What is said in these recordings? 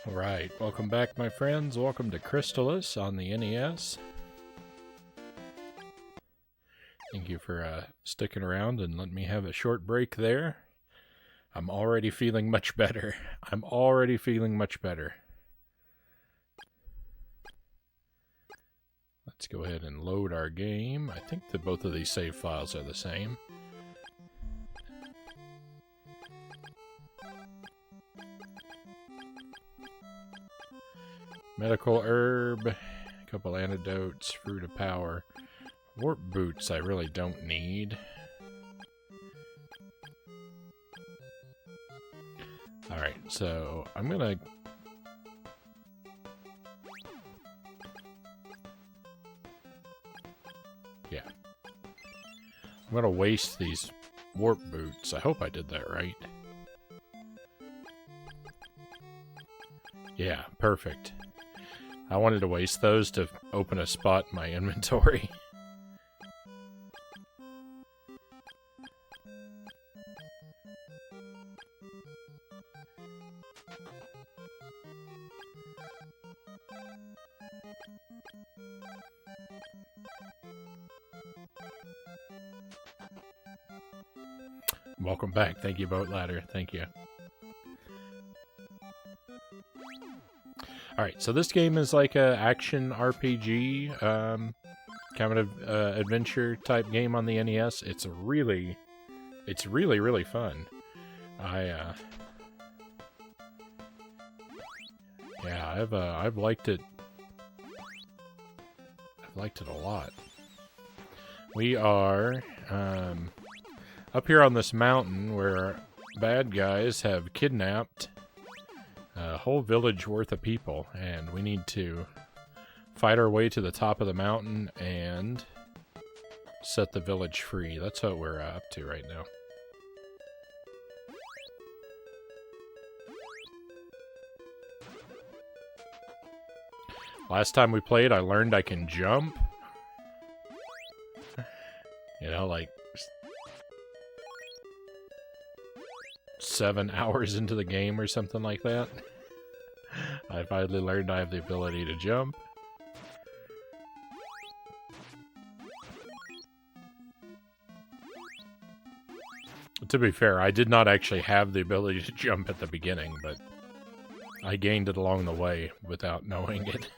Alright, welcome back my friends. Welcome to Crystalis on the NES. Thank you for sticking around and letting me have a short break there. I'm already feeling much better. I'm already feeling much better. Let's go ahead and load our game. I think that both of these save files are the same. Medical herb, a couple antidotes, fruit of power. Warp boots I really don't need. Alright, so I'm gonna... Yeah. I'm gonna waste these warp boots. I hope I did that right. Yeah, perfect. I wanted to waste those to open a spot in my inventory. Welcome back. Thank you, Boat Ladder. Thank you. Alright, so this game is like a action RPG, kind of adventure type game on the NES. It's really, really fun. Yeah, I've liked it. I've liked it a lot. We are, up here on this mountain where bad guys have kidnapped a whole village worth of people, and we need to fight our way to the top of the mountain and set the village free. That's what we're up to right now. Last time we played, I learned I can jump. You know, like 7 hours into the game or something like that. I finally learned I have the ability to jump. To be fair, I did not actually have the ability to jump at the beginning, but I gained it along the way without knowing it.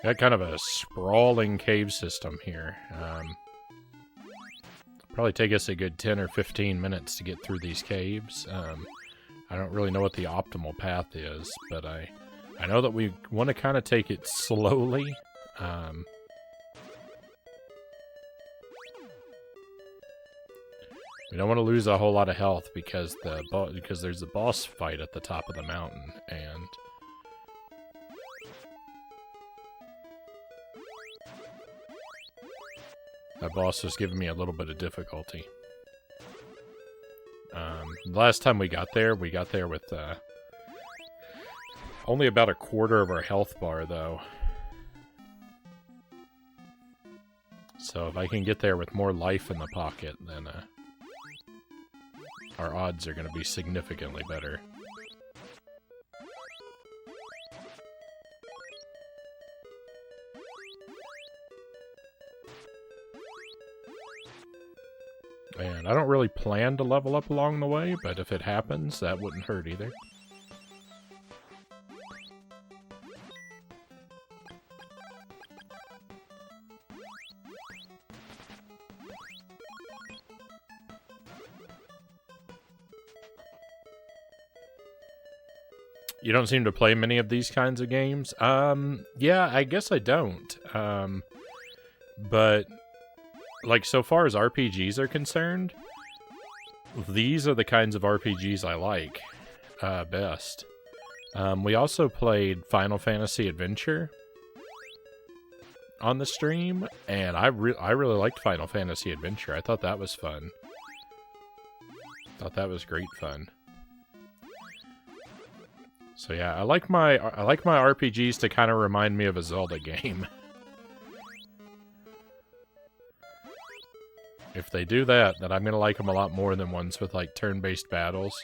Got kind of a sprawling cave system here. Probably take us a good 10 or 15 minutes to get through these caves. I don't really know what the optimal path is, but I know that we want to kind of take it slowly. We don't want to lose a whole lot of health because there's a boss fight at the top of the mountain, and that boss was giving me a little bit of difficulty. The last time we got there with only about a quarter of our health bar, though. So if I can get there with more life in the pocket, then our odds are going to be significantly better. And I don't really plan to level up along the way, but if it happens, that wouldn't hurt either. You don't seem to play many of these kinds of games? Yeah, I guess I don't. But like, so far as RPGs are concerned, these are the kinds of RPGs I like best. We also played Final Fantasy Adventure on the stream, and I really liked Final Fantasy Adventure. I thought that was fun. Thought that was great fun. So yeah, I like my RPGs to kind of remind me of a Zelda game. If they do that, then I'm gonna like them a lot more than ones with like turn-based battles.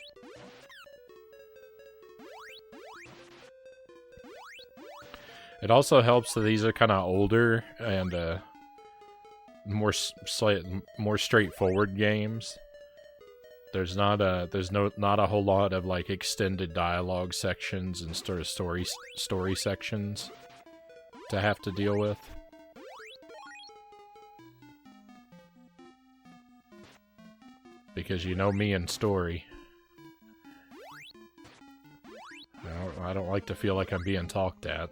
It also helps that these are kind of older and more straightforward games. There's not a whole lot of like extended dialogue sections and sort of story sections to have to deal with. Because you know me and story. I don't like to feel like I'm being talked at.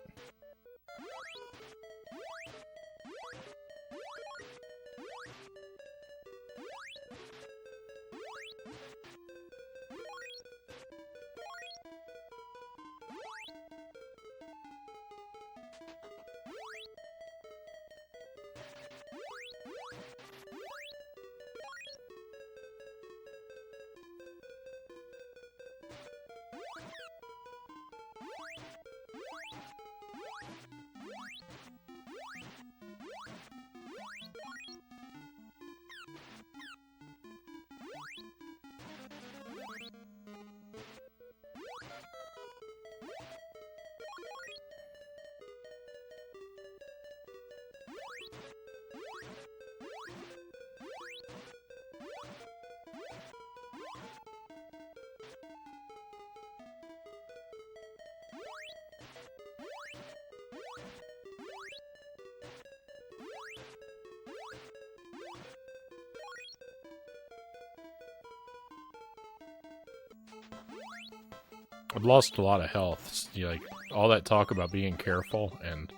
I've lost a lot of health. Like, all that talk about being careful, and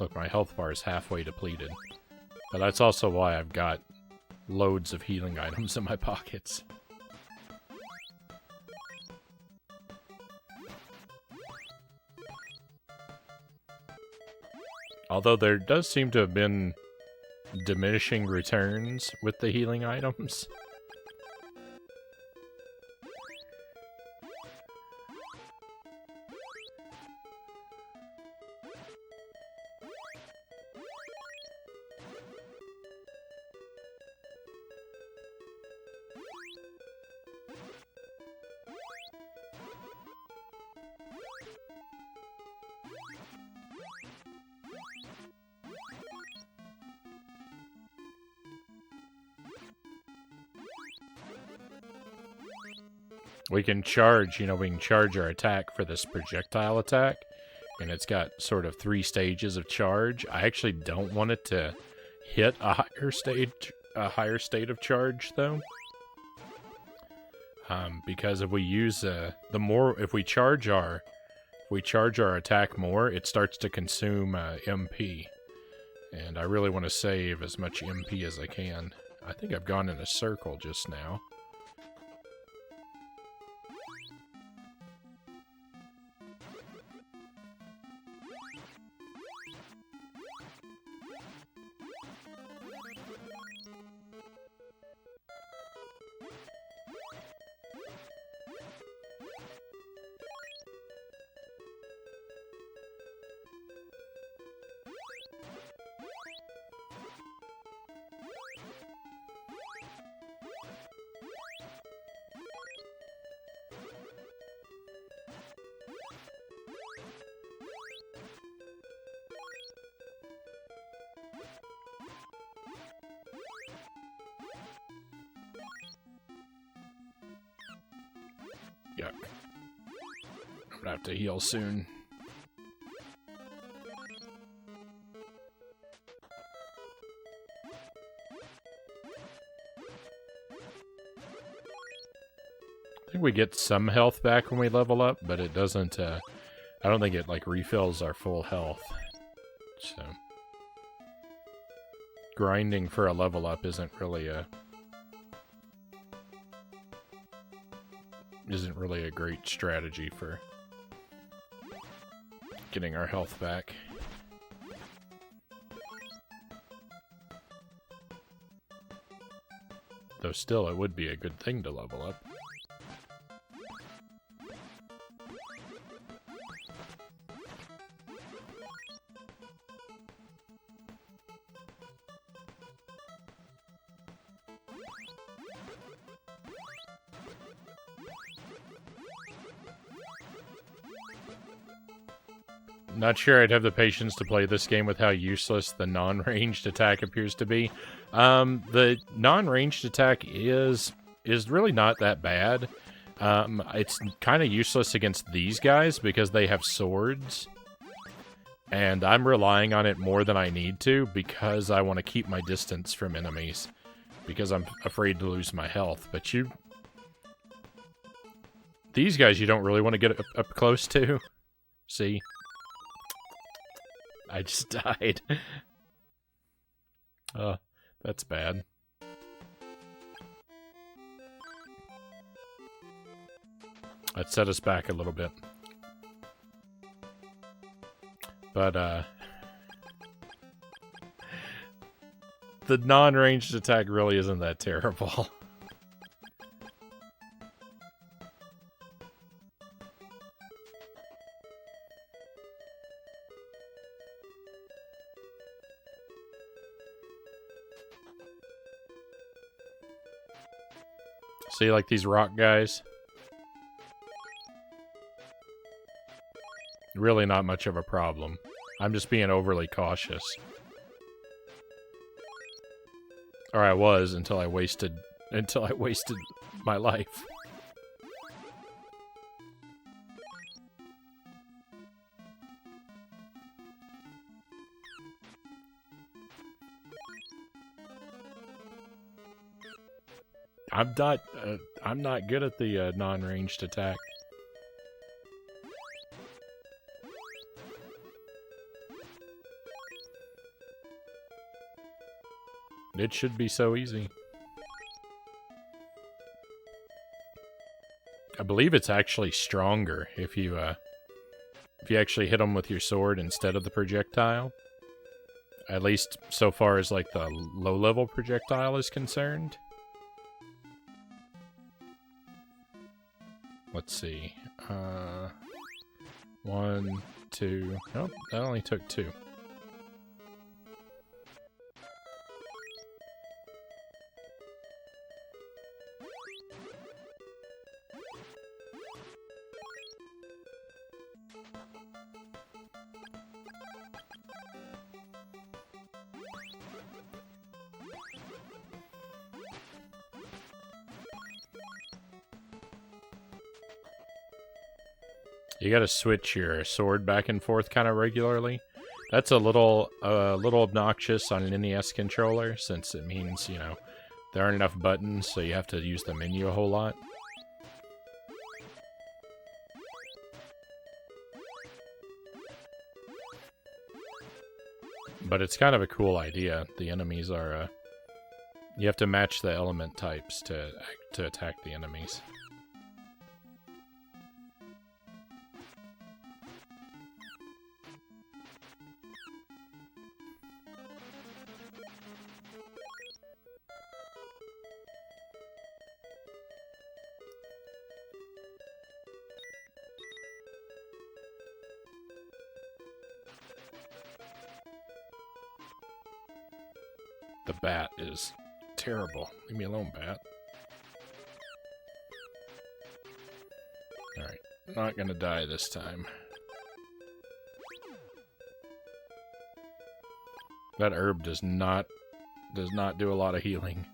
look, my health bar is halfway depleted. But that's also why I've got loads of healing items in my pockets. Although there does seem to have been diminishing returns with the healing items. We can charge, we can charge our attack for this projectile attack, and it's got sort of 3 stages of charge. I actually don't want it to hit a higher state of charge, though. Because if we use, if we charge our attack more, it starts to consume MP. And I really want to save as much MP as I can. I think I've gone in a circle just now. Yuck. I'm gonna have to heal soon. I think we get some health back when we level up, but it doesn't, I don't think it, like, refills our full health. So, grinding for a level up isn't really a great strategy for getting our health back. Though still, it would be a good thing to level up. Not sure I'd have the patience to play this game with how useless the non-ranged attack appears to be. The non-ranged attack is really not that bad. It's kind of useless against these guys because they have swords. And I'm relying on it more than I need to because I want to keep my distance from enemies. Because I'm afraid to lose my health. But these guys you don't really want to get up close to. See? I just died. That's bad. That set us back a little bit. But, the non-ranged attack really isn't that terrible. See, like these rock guys? Really not much of a problem. I'm just being overly cautious. Or I was until I wasted my life. I'm not good at the non-ranged attack. It should be so easy. I believe it's actually stronger if you actually hit them with your sword instead of the projectile. At least so far as like the low-level projectile is concerned. Let's see. 1, 2. Nope, that only took 2. You gotta switch your sword back and forth kind of regularly. That's a little obnoxious on an NES controller, since it means, you know, there aren't enough buttons, so you have to use the menu a whole lot. But it's kind of a cool idea. The enemies are, you have to match the element types to attack the enemies. The bat is terrible. Leave me alone, bat. Alright, not gonna die this time. That herb does not do a lot of healing.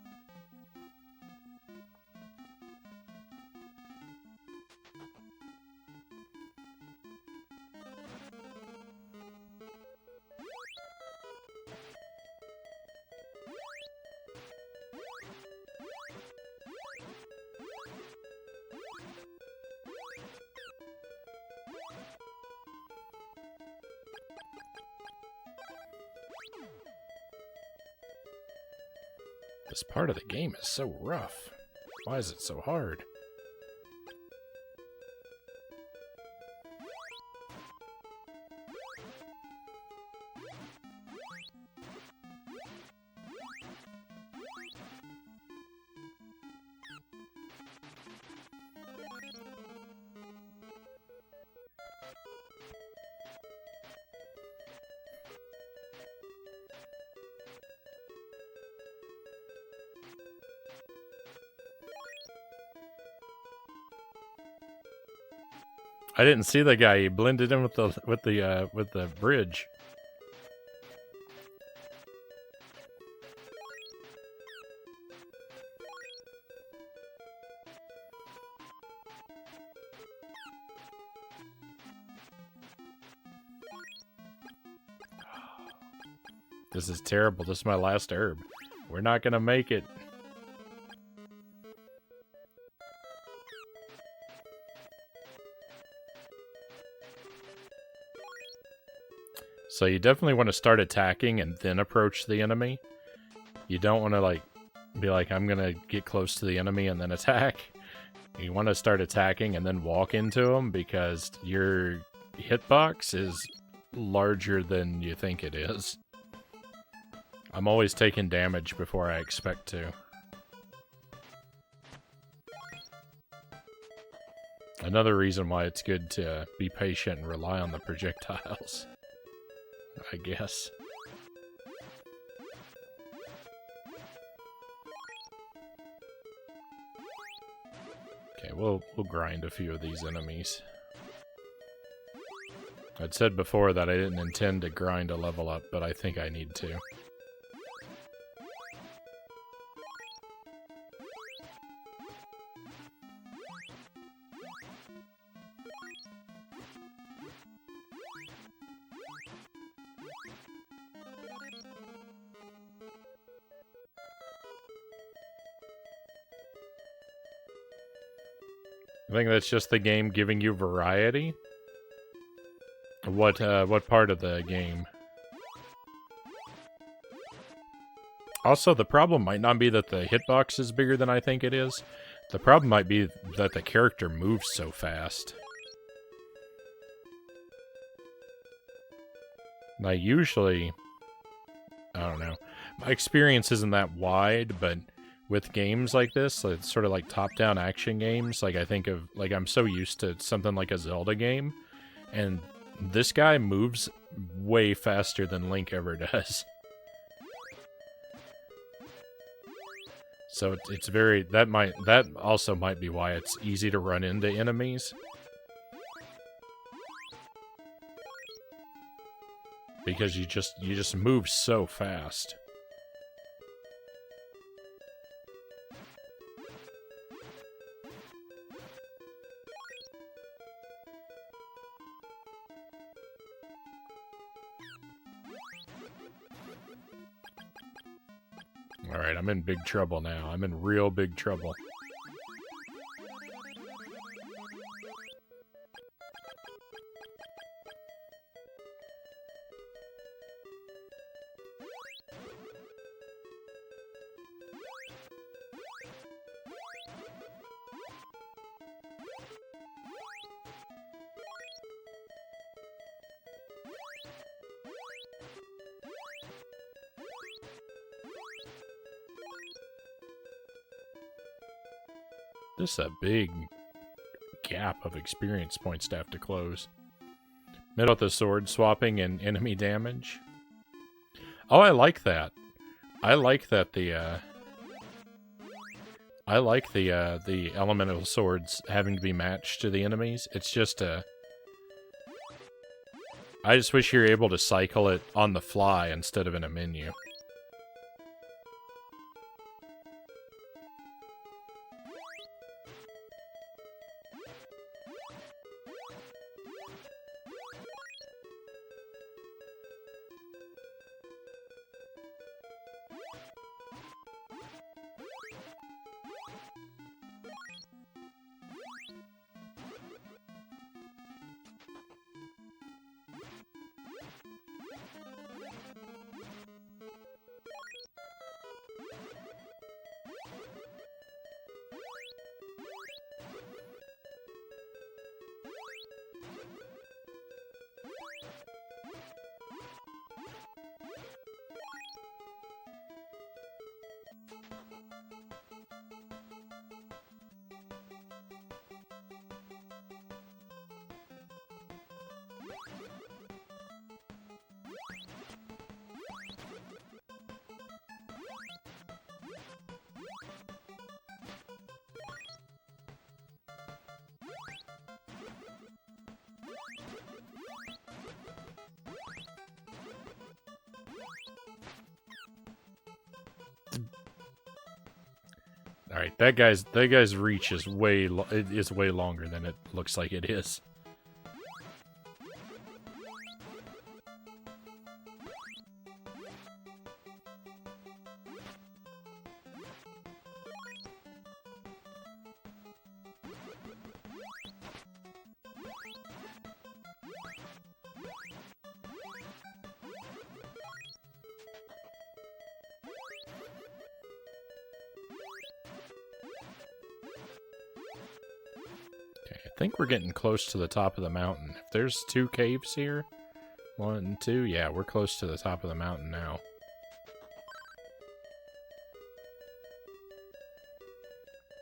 This part of the game is so rough. Why is it so hard? I didn't see the guy. He blended in with the bridge. This is terrible. This is my last herb. We're not gonna make it. So you definitely want to start attacking and then approach the enemy. You don't want to like be like, I'm gonna get close to the enemy and then attack. You want to start attacking and then walk into them because your hitbox is larger than you think it is. I'm always taking damage before I expect to. Another reason why it's good to be patient and rely on the projectiles, I guess. Okay, we'll grind a few of these enemies. I'd said before that I didn't intend to grind a level up, but I think I need to. I think that's just the game giving you variety. What part of the game? Also, the problem might not be that the hitbox is bigger than I think it is. The problem might be that the character moves so fast. Now, usually, I don't know. My experience isn't that wide, but with games like this, it's sort of like top-down action games, like I think of, like I'm so used to something like a Zelda game, and this guy moves way faster than Link ever does. So it's very, that also might be why it's easy to run into enemies. Because you just move so fast. Alright, I'm in big trouble now. I'm in real big trouble. This is a big gap of experience points to have to close. Middle with the sword swapping and enemy damage. Oh, I like that. I like that the elemental swords having to be matched to the enemies. It's just I just wish you were able to cycle it on the fly instead of in a menu. All right, that guy's reach is way longer than it looks like it is. I think we're getting close to the top of the mountain. If there's 2 caves here, 1 and 2, yeah, we're close to the top of the mountain now.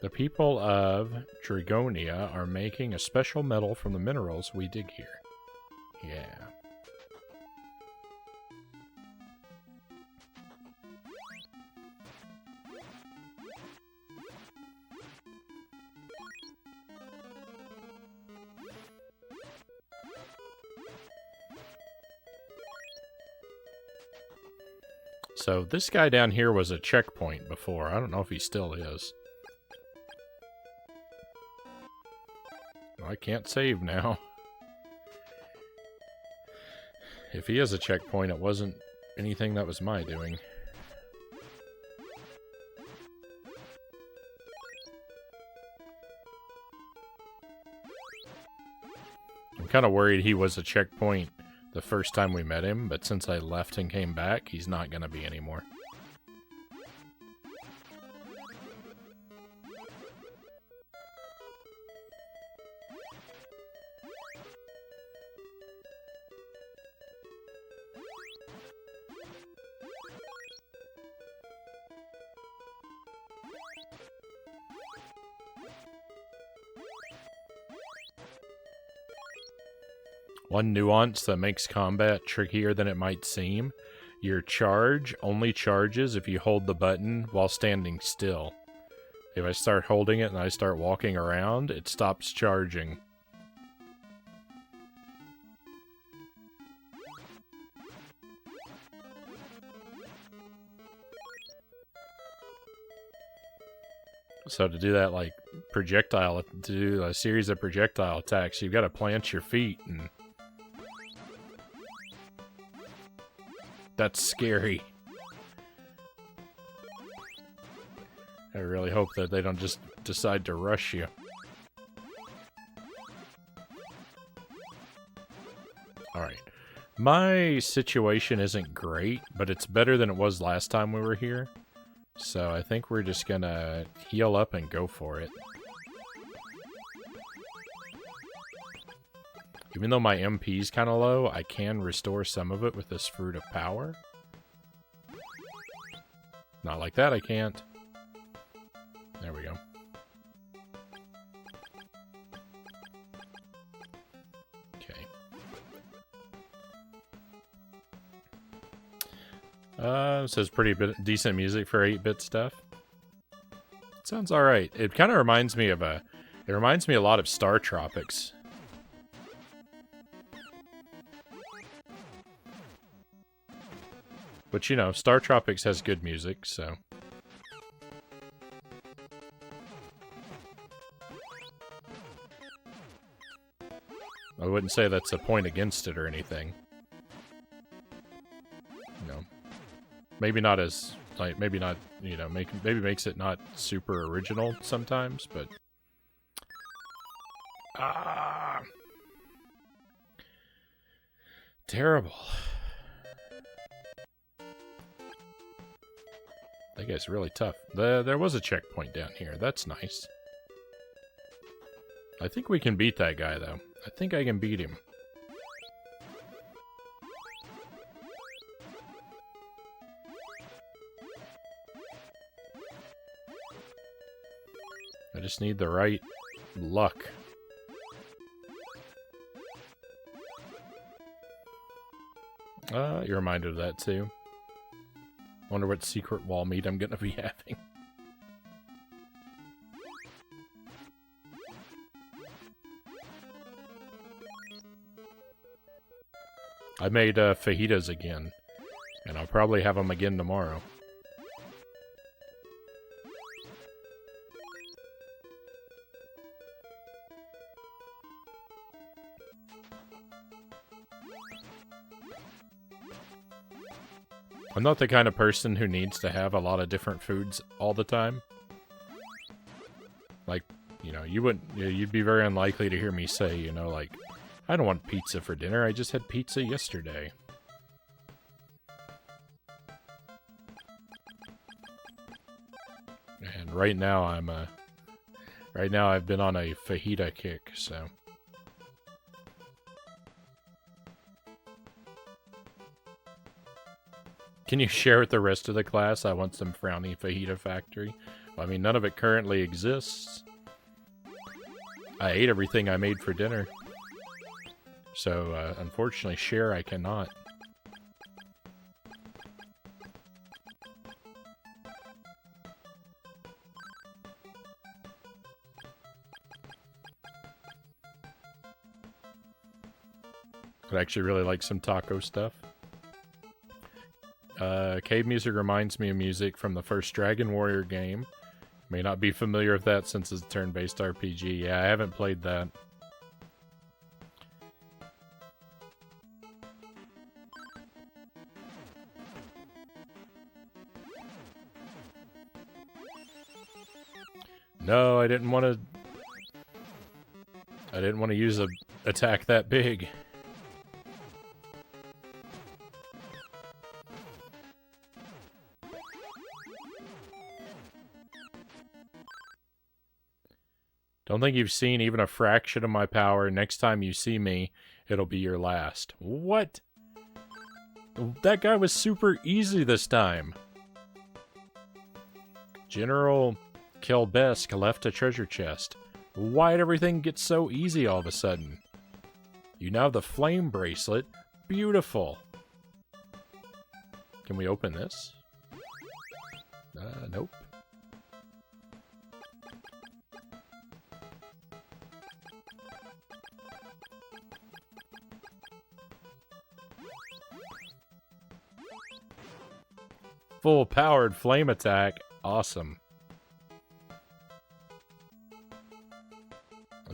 The people of Dragonia are making a special metal from the minerals we dig here. Yeah. So this guy down here was a checkpoint before. I don't know if he still is. I can't save now. If he is a checkpoint, it wasn't anything that was my doing. I'm kind of worried he was a checkpoint the first time we met him, but since I left and came back, he's not going to be anymore. One nuance that makes combat trickier than it might seem, your charge only charges if you hold the button while standing still. If I start holding it and I start walking around, it stops charging. So to do that, like, to do a series of projectile attacks, you've got to plant your feet, and that's scary. I really hope that they don't just decide to rush you. Alright. My situation isn't great, but it's better than it was last time we were here. So I think we're just gonna heal up and go for it. Even though my MP's kind of low, I can restore some of it with this Fruit of Power. Not like that, I can't. There we go. Okay. It says decent music for 8-bit stuff. Sounds alright. It kind of reminds me of it reminds me a lot of Star Tropics. But, you know, Star Tropics has good music, so... I wouldn't say that's a point against it or anything. You know, maybe not as, like, maybe not, you know, maybe makes it not super original sometimes, but... Terrible. That guy's really tough. There was a checkpoint down here. That's nice. I think we can beat that guy, though. I think I can beat him. I just need the right luck. You're reminded of that, too. Wonder what secret wall meet I'm gonna be having. I made fajitas again, and I'll probably have them again tomorrow. I'm not the kind of person who needs to have a lot of different foods all the time. Like, you know, you'd be very unlikely to hear me say, you know, like, I don't want pizza for dinner, I just had pizza yesterday. And right now I've been on a fajita kick, so. Can you share with the rest of the class? I want some Frownie Fajita Factory. Well, I mean, none of it currently exists. I ate everything I made for dinner. So, unfortunately, share I cannot. I'd actually really like some taco stuff. Cave music reminds me of music from the first Dragon Warrior game. May not be familiar with that since it's a turn-based RPG. Yeah, I haven't played that. No, I didn't want to use a attack that big. Don't think you've seen even a fraction of my power. Next time you see me, it'll be your last. What? That guy was super easy this time. General Kelbesk left a treasure chest. Why'd everything get so easy all of a sudden? You now have the flame bracelet. Beautiful. Can we open this? Nope. Full-powered flame attack. Awesome.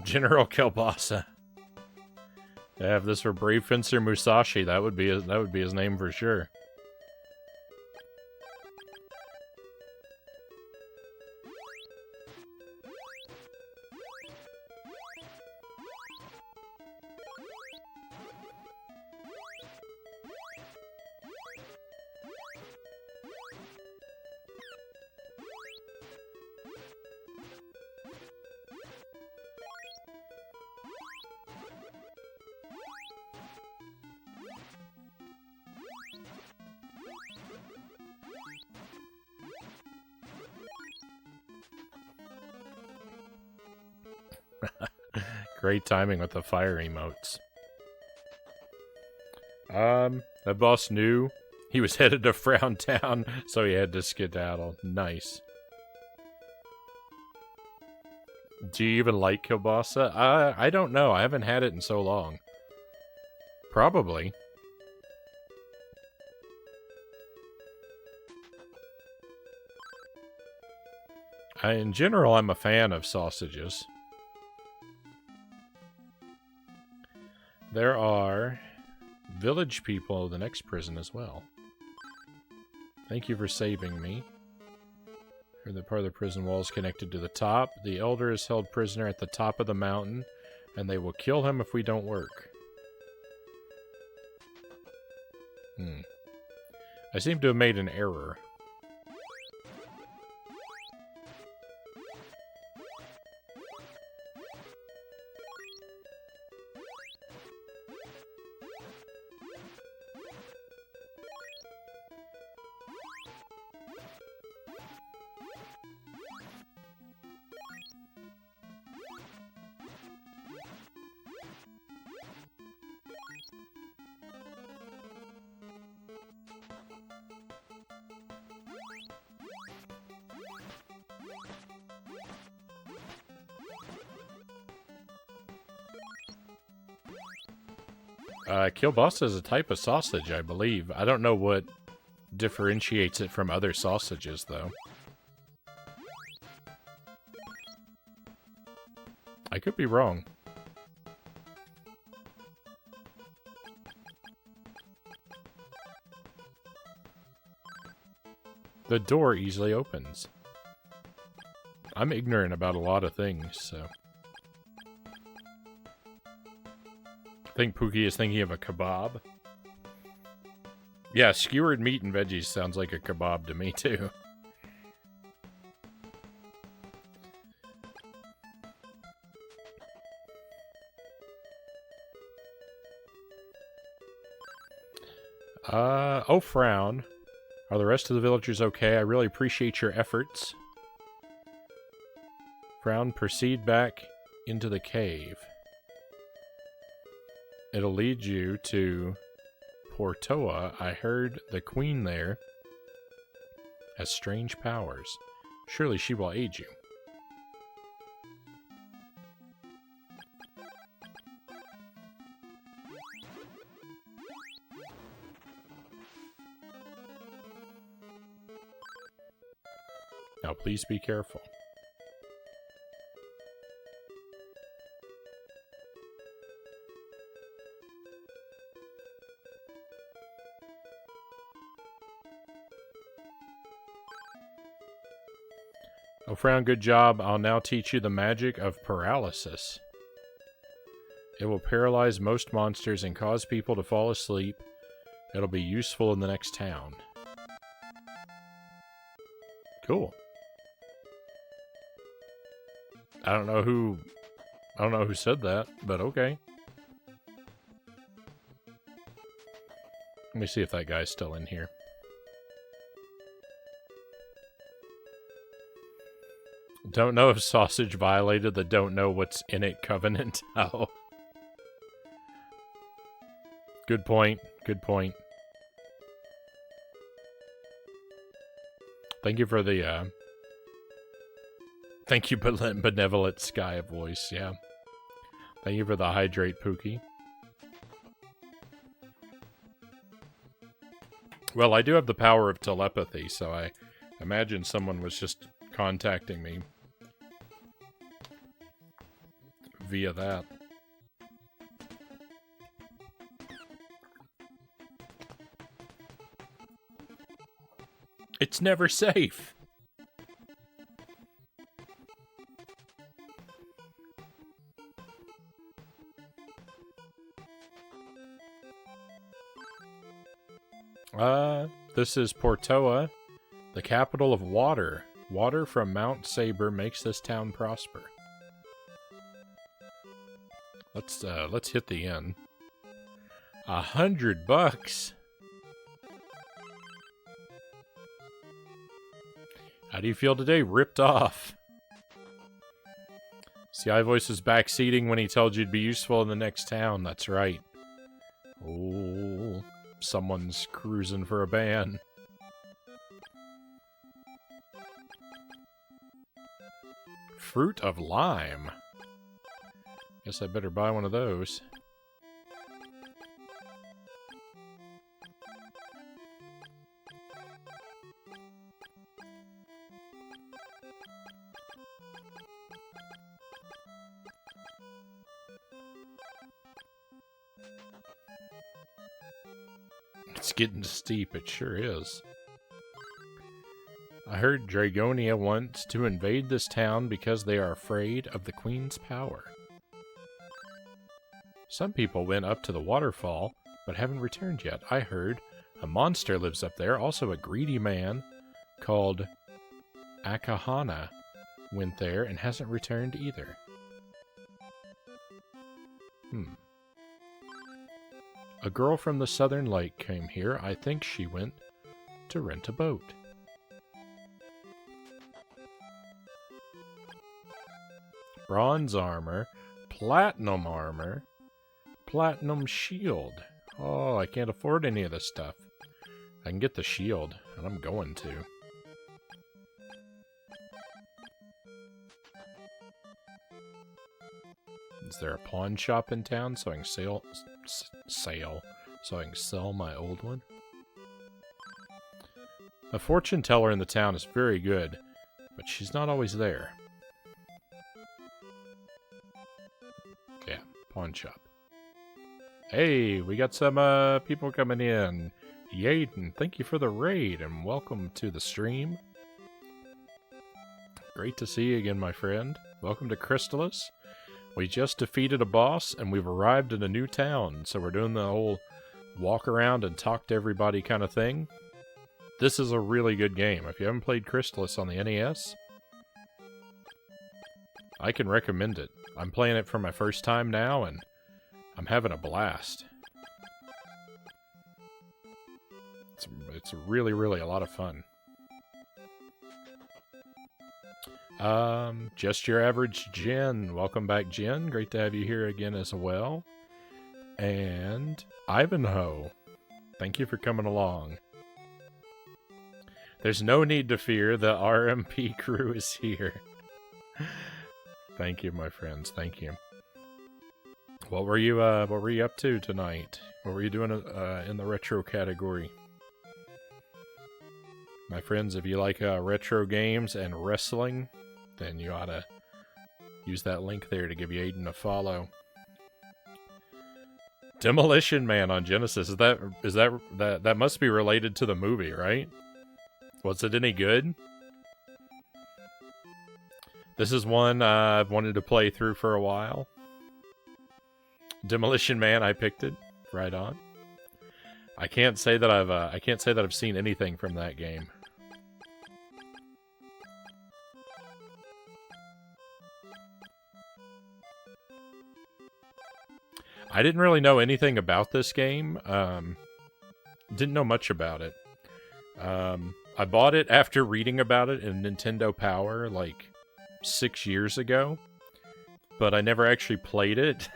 General Kelbasa. Yeah, if this were Brave Fencer Musashi, that would be his name for sure. Great timing with the fire emotes. That boss knew he was headed to Frown Town, so he had to skedaddle. Nice. Do you even like kielbasa? I don't know. I haven't had it in so long. Probably. In general, I'm a fan of sausages. There are village people in the next prison as well. Thank you for saving me. Heard that part of the prison wall is connected to the top. The elder is held prisoner at the top of the mountain, and they will kill him if we don't work. I seem to have made an error. Kielbasa is a type of sausage, I believe. I don't know what differentiates it from other sausages, though. I could be wrong. The door easily opens. I'm ignorant about a lot of things, so... I think Pookie is thinking of a kebab. Yeah, skewered meat and veggies sounds like a kebab to me, too. Oh, Frown. Are the rest of the villagers okay? I really appreciate your efforts. Frown, proceed back into the cave. It'll lead you to Portoa. I heard the queen there has strange powers. Surely she will aid you. Now please be careful. Oh, Frown, good job. I'll now teach you the magic of paralysis. It will paralyze most monsters and cause people to fall asleep. It'll be useful in the next town. Cool. I don't know who said that, but okay. Let me see if that guy's still in here. Don't know if sausage violated the don't know what's in it covenant. Oh. Good point. Good point. Thank you for the, thank you, benevolent sky voice, yeah. Thank you for the hydrate, Pookie. Well, I do have the power of telepathy, so I imagine someone was just contacting me via that. It's never safe. This is Portoa, the capital of water. Water from Mount Saber makes this town prosper. Let's hit the inn. $100. How do you feel today? Ripped off. CI Voice was backseating when he told you to be useful in the next town. That's right. Oh, someone's cruising for a ban. Fruit of lime. Guess I better buy one of those. It's getting steep, it sure is. I heard Dragonia wants to invade this town because they are afraid of the Queen's power. Some people went up to the waterfall, but haven't returned yet. I heard a monster lives up there, also a greedy man called Akahana went there and hasn't returned either. A girl from the southern lake came here. I think she went to rent a boat. Bronze armor, platinum shield. Oh, I can't afford any of this stuff. I can get the shield, and I'm going to. Is there a pawn shop in town so I can so I can sell my old one? A fortune teller in the town is very good, but she's not always there. Yeah, pawn shop. Hey, we got some people coming in. Yaden, thank you for the raid and welcome to the stream. Great to see you again, my friend. Welcome to Crystalis. We just defeated a boss and we've arrived in a new town, so we're doing the whole walk around and talk to everybody kind of thing. This is a really good game. If you haven't played Crystalis on the NES, I can recommend it. I'm playing it for my first time now and I'm having a blast. It's really, really a lot of fun. Just your average Jen. Welcome back, Jen. Great to have you here again as well. And Ivanhoe, thank you for coming along. There's no need to fear. The RMP crew is here. Thank you, my friends. Thank you. What were you up to tonight? What were you doing in the retro category? My friends, if you like retro games and wrestling, then you ought to use that link there to give Aiden a follow. Demolition Man on Genesis. That must be related to the movie, right? Was it any good? This is one I've wanted to play through for a while. Demolition Man, I picked it. Right on. I can't say that I've seen anything from that game. I didn't really know anything about this game. Didn't know much about it. I bought it after reading about it in Nintendo Power like 6 years ago, but I never actually played it,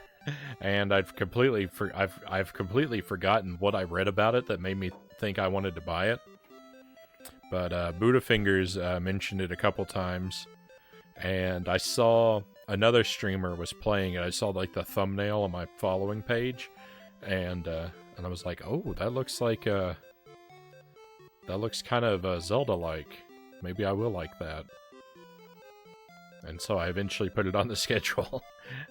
and I've completely forgotten what I read about it that made me think I wanted to buy it. But Buddha Fingers mentioned it a couple times, and I saw another streamer was playing it. I saw like the thumbnail on my following page, and I was like, oh, that looks like that looks kind of Zelda-like. Maybe I will like that. And so I eventually put it on the schedule,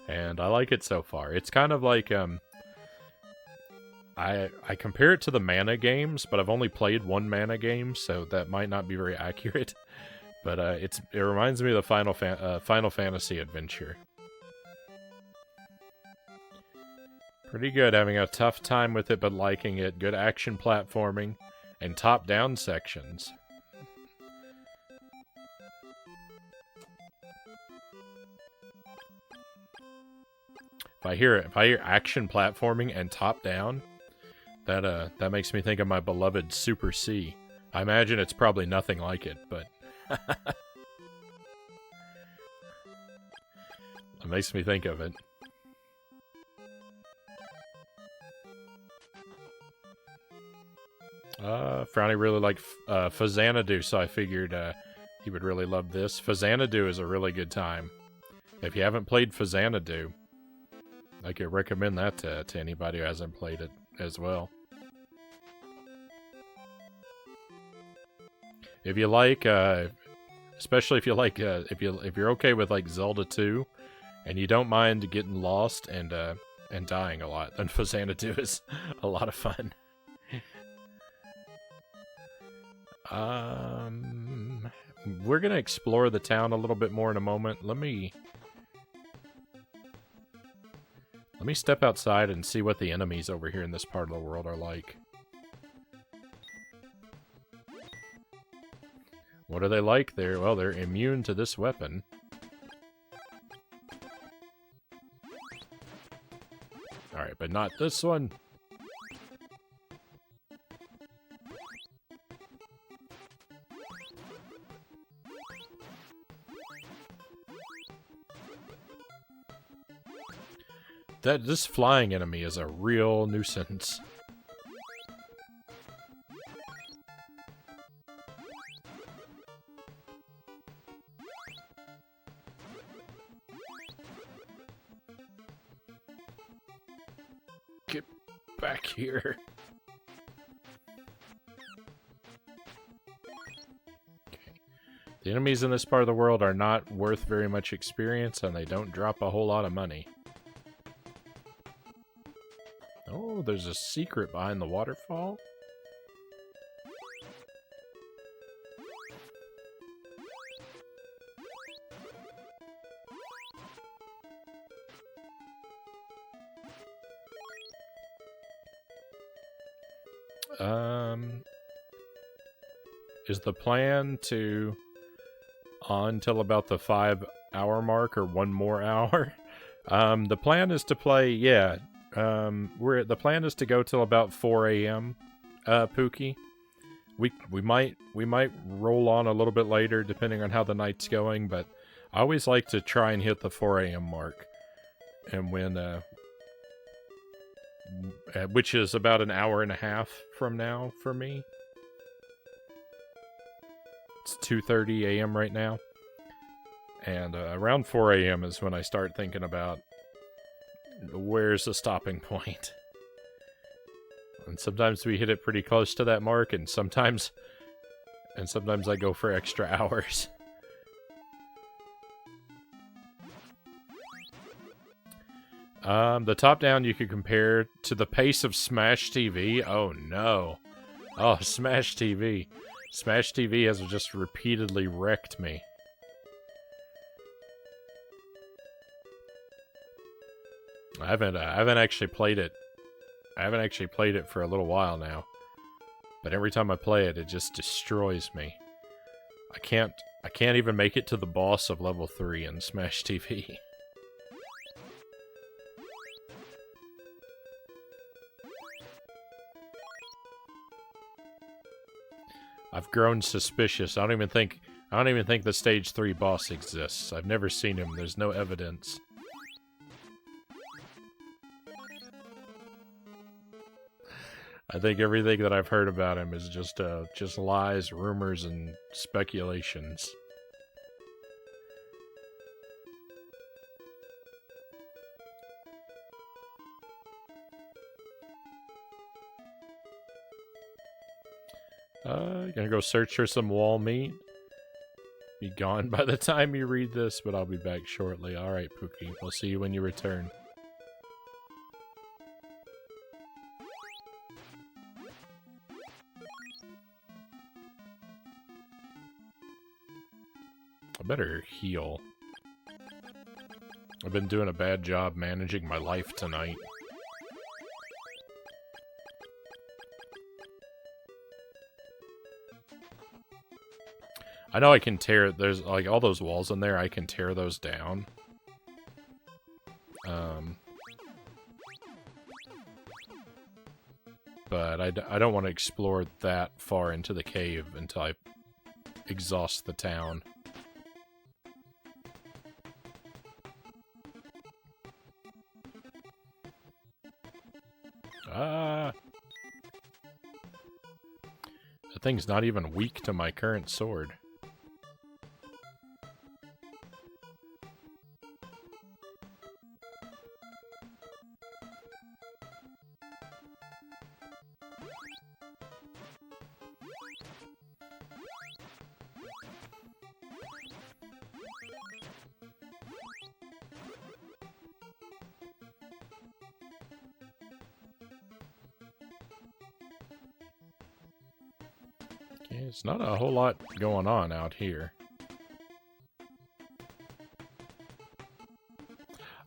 and I like it so far. It's kind of like I compare it to the Mana games, but I've only played one Mana game, so that might not be very accurate. But it reminds me of the Final Fantasy adventure. Pretty good, having a tough time with it, but liking it. Good action platforming, and top-down sections. If I hear action platforming and top-down, that makes me think of my beloved Super C. I imagine it's probably nothing like it, but it makes me think of it. Frownie really liked Fazanadu, so I figured he would really love this. Fazanadu is a really good time. If you haven't played Fazanadu, I could recommend that to anybody who hasn't played it as well. If you like, especially if you like, if you're okay with like Zelda 2, and you don't mind getting lost and dying a lot, then Fazanadu is a lot of fun. We're gonna explore the town a little bit more in a moment. Let me step outside and see what the enemies over here in this part of the world are like. What are they like? Well, they're immune to this weapon. Alright, but not this one. This flying enemy is a real nuisance. Get back here. Okay. The enemies in this part of the world are not worth very much experience, and they don't drop a whole lot of money. Oh, there's a secret behind the waterfall? Is the plan to on till about the 5-hour mark or one more hour? The plan is to play, yeah. The plan is to go till about 4 a.m. Pookie. We might roll on a little bit later depending on how the night's going, but I always like to try and hit the 4 a.m. mark. And when which is about an hour and a half from now for me. It's 2:30 a.m. right now. And around 4 a.m. is when I start thinking about where's the stopping point. And sometimes we hit it pretty close to that mark, and sometimes I go for extra hours. The top-down you could compare to the pace of Smash TV. Oh no. Oh, Smash TV. Smash TV has just repeatedly wrecked me. I haven't actually played it. I haven't actually played it for a little while now. But every time I play it, it just destroys me. I can't even make it to the boss of level 3 in Smash TV. I've grown suspicious. I don't even think the stage 3 boss exists. I've never seen him. There's no evidence. I think everything that I've heard about him is just lies, rumors, and speculations. Gonna go search for some wall meat. Be gone by the time you read this, but I'll be back shortly. Alright, Pookie. We'll see you when you return. I better heal. I've been doing a bad job managing my life tonight. I know I can tear... There's, like, all those walls in there, I can tear those down. But I don't want to explore that far into the cave until I exhaust the town. Ah! That thing's not even weak to my current sword. There's not a whole lot going on out here.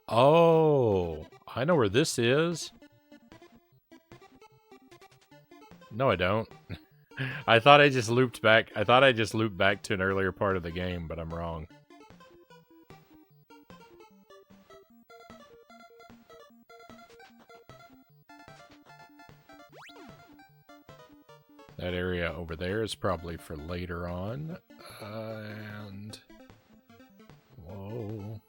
Oh, I know where this is. No, I don't. I thought I just looped back. I thought I just looped back to an earlier part of the game, but I'm wrong. That area over there is probably for later on. And... Whoa.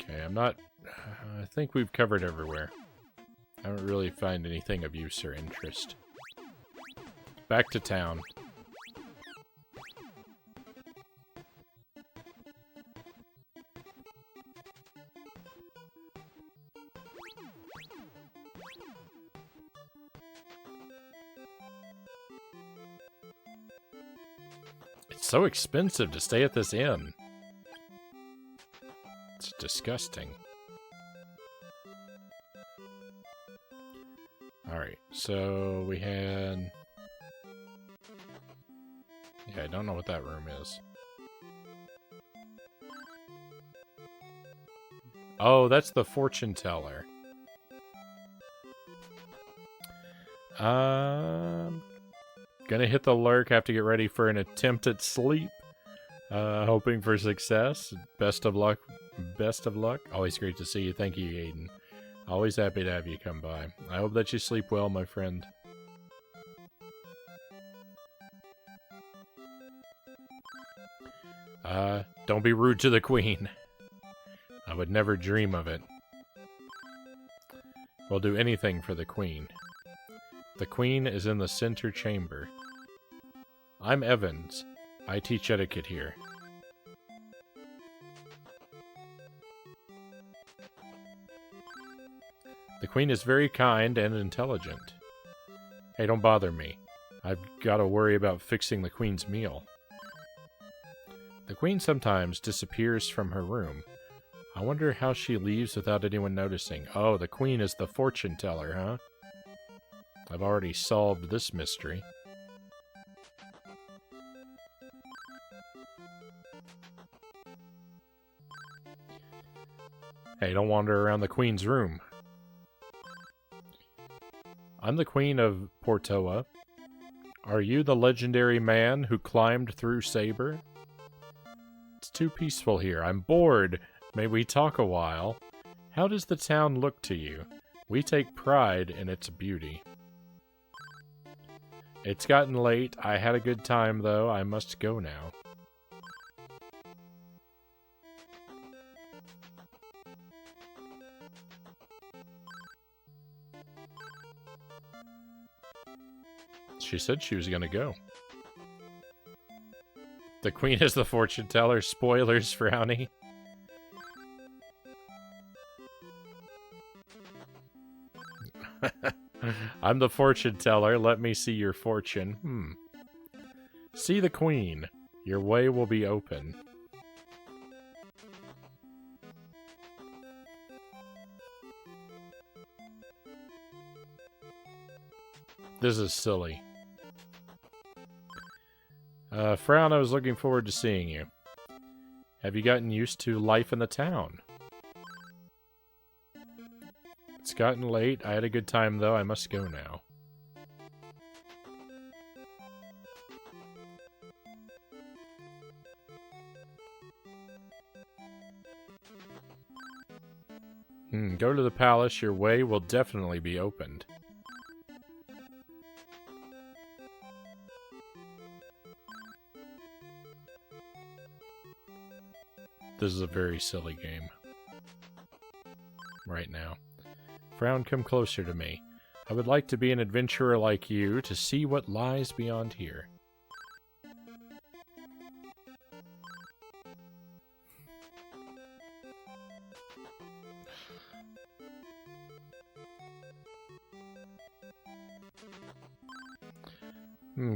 Okay, I'm not... I think we've covered everywhere. I don't really find anything of use or interest. Back to town. It's so expensive to stay at this inn. It's disgusting. Alright, so we had... Yeah, I don't know what that room is. Oh, that's the fortune teller. Gonna hit the lurk. Have to get ready for an attempt at sleep. Hoping for success. Best of luck. Best of luck. Always great to see you. Thank you, Aiden. Always happy to have you come by. I hope that you sleep well, my friend. Don't be rude to the queen. I would never dream of it. We'll do anything for the queen. The queen is in the center chamber. I'm Evans. I teach etiquette here. The queen is very kind and intelligent. Hey, don't bother me. I've got to worry about fixing the queen's meal. The queen sometimes disappears from her room. I wonder how she leaves without anyone noticing. Oh, the queen is the fortune teller, huh? I've already solved this mystery. Hey, don't wander around the queen's room. I'm the queen of Portoa. Are you the legendary man who climbed through Saber? It's too peaceful here. I'm bored. May we talk a while? How does the town look to you? We take pride in its beauty. It's gotten late. I had a good time, though. I must go now. She said she was gonna go. The queen is the fortune teller. Spoilers, Frownie. I'm the fortune teller. Let me see your fortune. See the queen. Your way will be open. This is silly. Frown, I was looking forward to seeing you. Have you gotten used to life in the town? It's gotten late. I had a good time, though. I must go now. Go to the palace. Your way will definitely be opened. This is a very silly game. Right now. Frown, come closer to me. I would like to be an adventurer like you, to see what lies beyond here.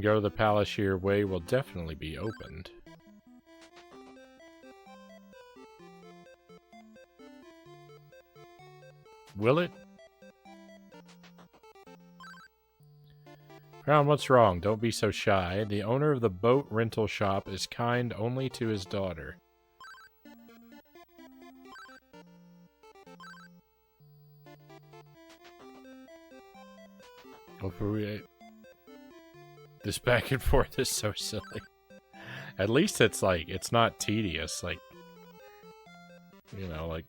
Go to the palace. Your way will definitely be opened. Will it? Crown, what's wrong? Don't be so shy. The owner of the boat rental shop is kind only to his daughter. This back and forth is so silly. At least it's like, it's not tedious, like, you know, like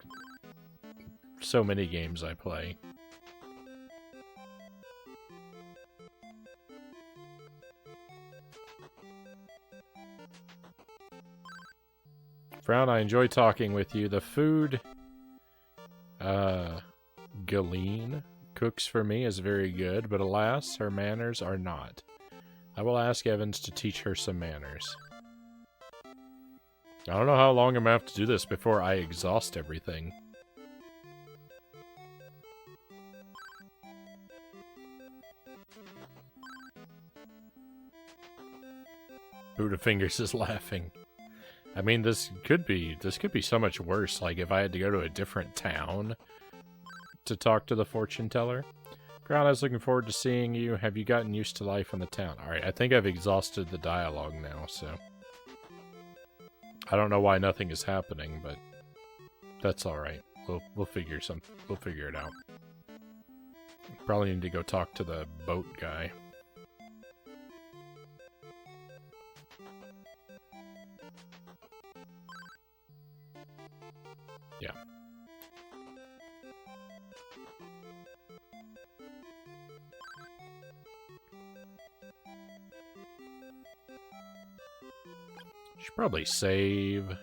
so many games I play. Frown, I enjoy talking with you. The food, Galeen cooks for me is very good, but alas, her manners are not. I will ask Evans to teach her some manners. I don't know how long I'm gonna have to do this before I exhaust everything. Buddha Fingers is laughing. I mean, this could be so much worse. Like if I had to go to a different town to talk to the fortune teller. Crown, I was looking forward to seeing you. Have you gotten used to life in the town? Alright, I think I've exhausted the dialogue now, so... I don't know why nothing is happening, but that's alright. We'll figure it out. Probably need to go talk to the boat guy. Yeah. Should probably save.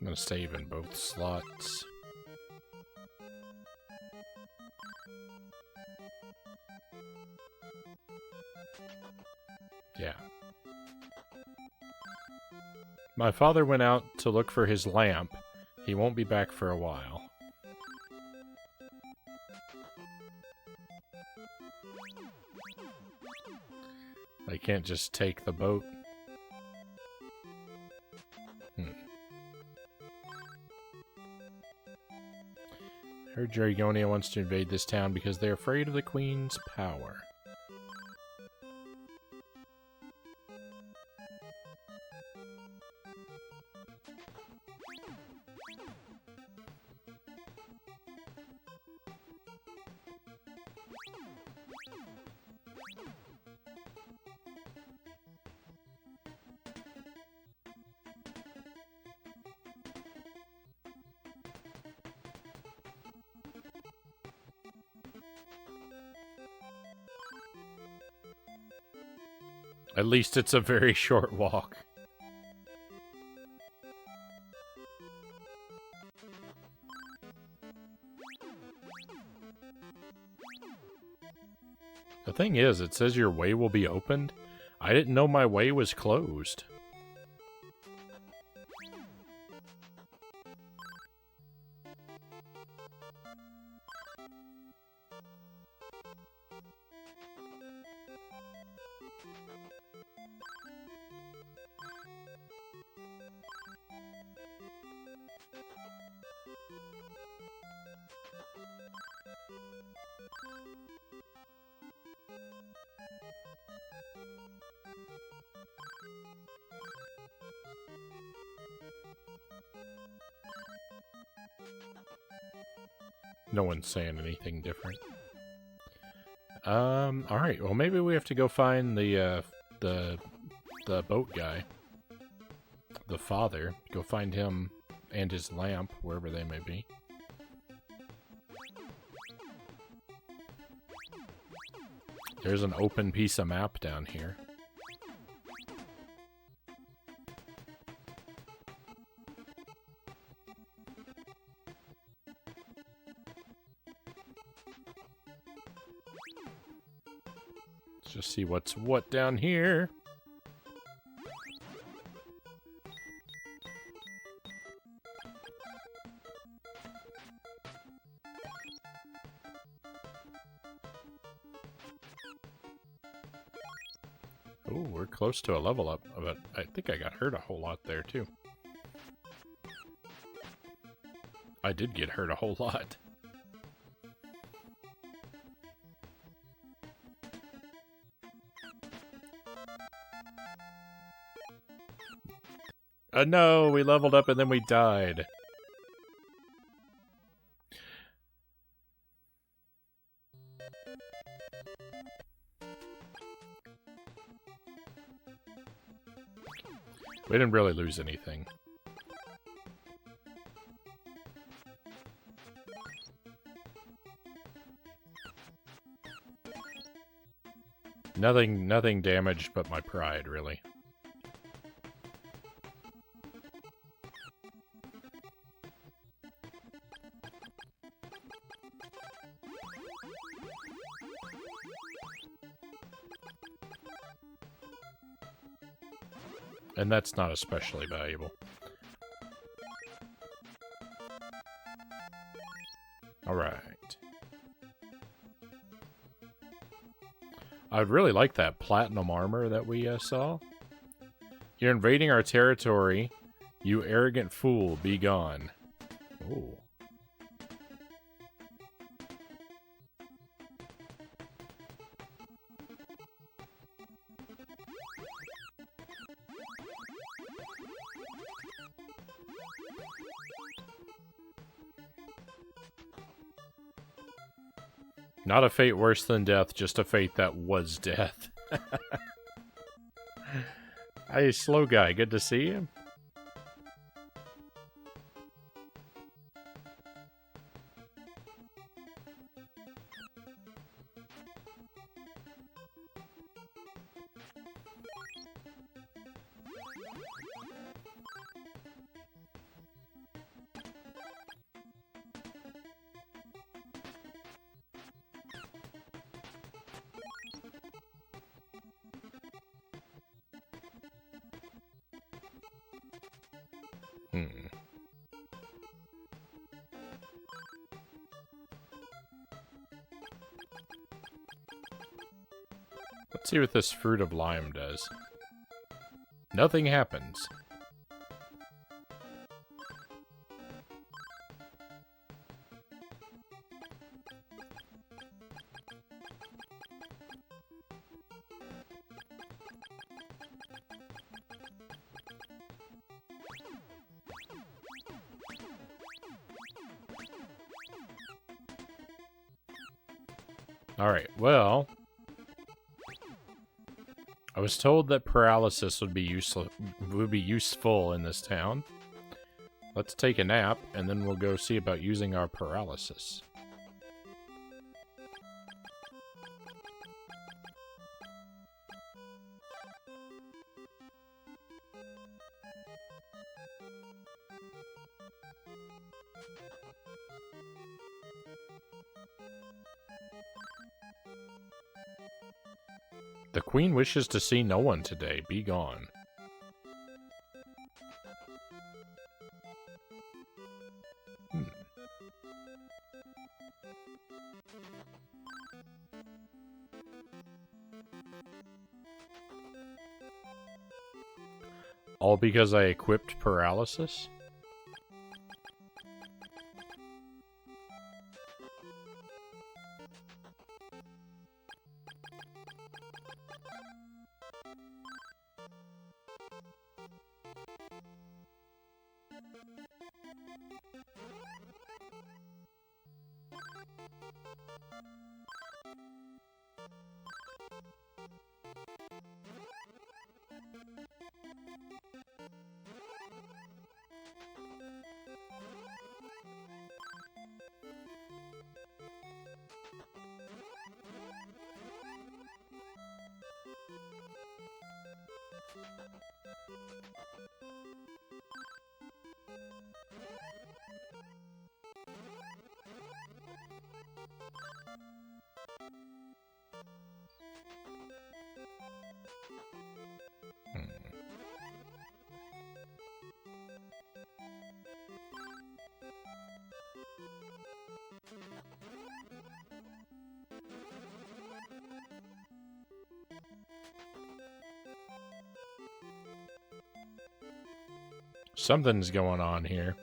I'm gonna save in both slots. Yeah. My father went out to look for his lamp. He won't be back for a while. I can't just take the boat. Heard Jerigonia wants to invade this town because they're afraid of the Queen's power. At least it's a very short walk. The thing is, it says your way will be opened. I didn't know my way was closed. No one's saying anything different. Alright, well maybe we have to go find the boat guy. The father. Go find him and his lamp, wherever they may be. There's an open piece of map down here. Let's just see what's what down here. Oh, we're close to a level up, but I think I got hurt a whole lot there, too. I did get hurt a whole lot. No, we leveled up and then we died. We didn't really lose anything. Nothing damaged but my pride, really. And that's not especially valuable. Alright. I would really like that platinum armor that we saw. You're invading our territory. You arrogant fool, be gone. Ooh. Not a fate worse than death, just a fate that was death. Hey, slow guy, good to see you. Let's see what this fruit of lime does. Nothing happens. Alright, well, I was told that paralysis would be useful in this town. Let's take a nap, and then we'll go see about using our paralysis. The Queen wishes to see no one today. Be gone. All because I equipped paralysis? Something's going on here.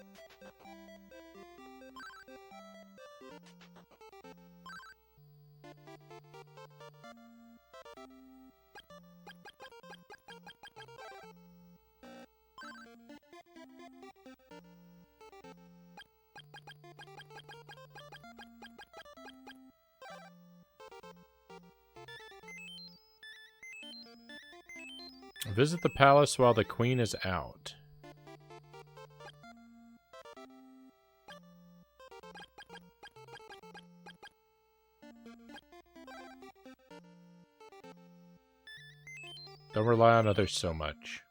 Visit the palace while the Queen is out. Don't rely on others so much.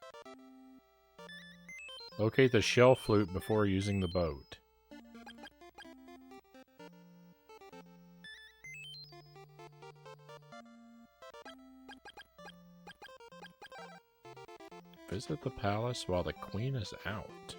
Locate the shell flute before using the boat. Visit the palace while the Queen is out.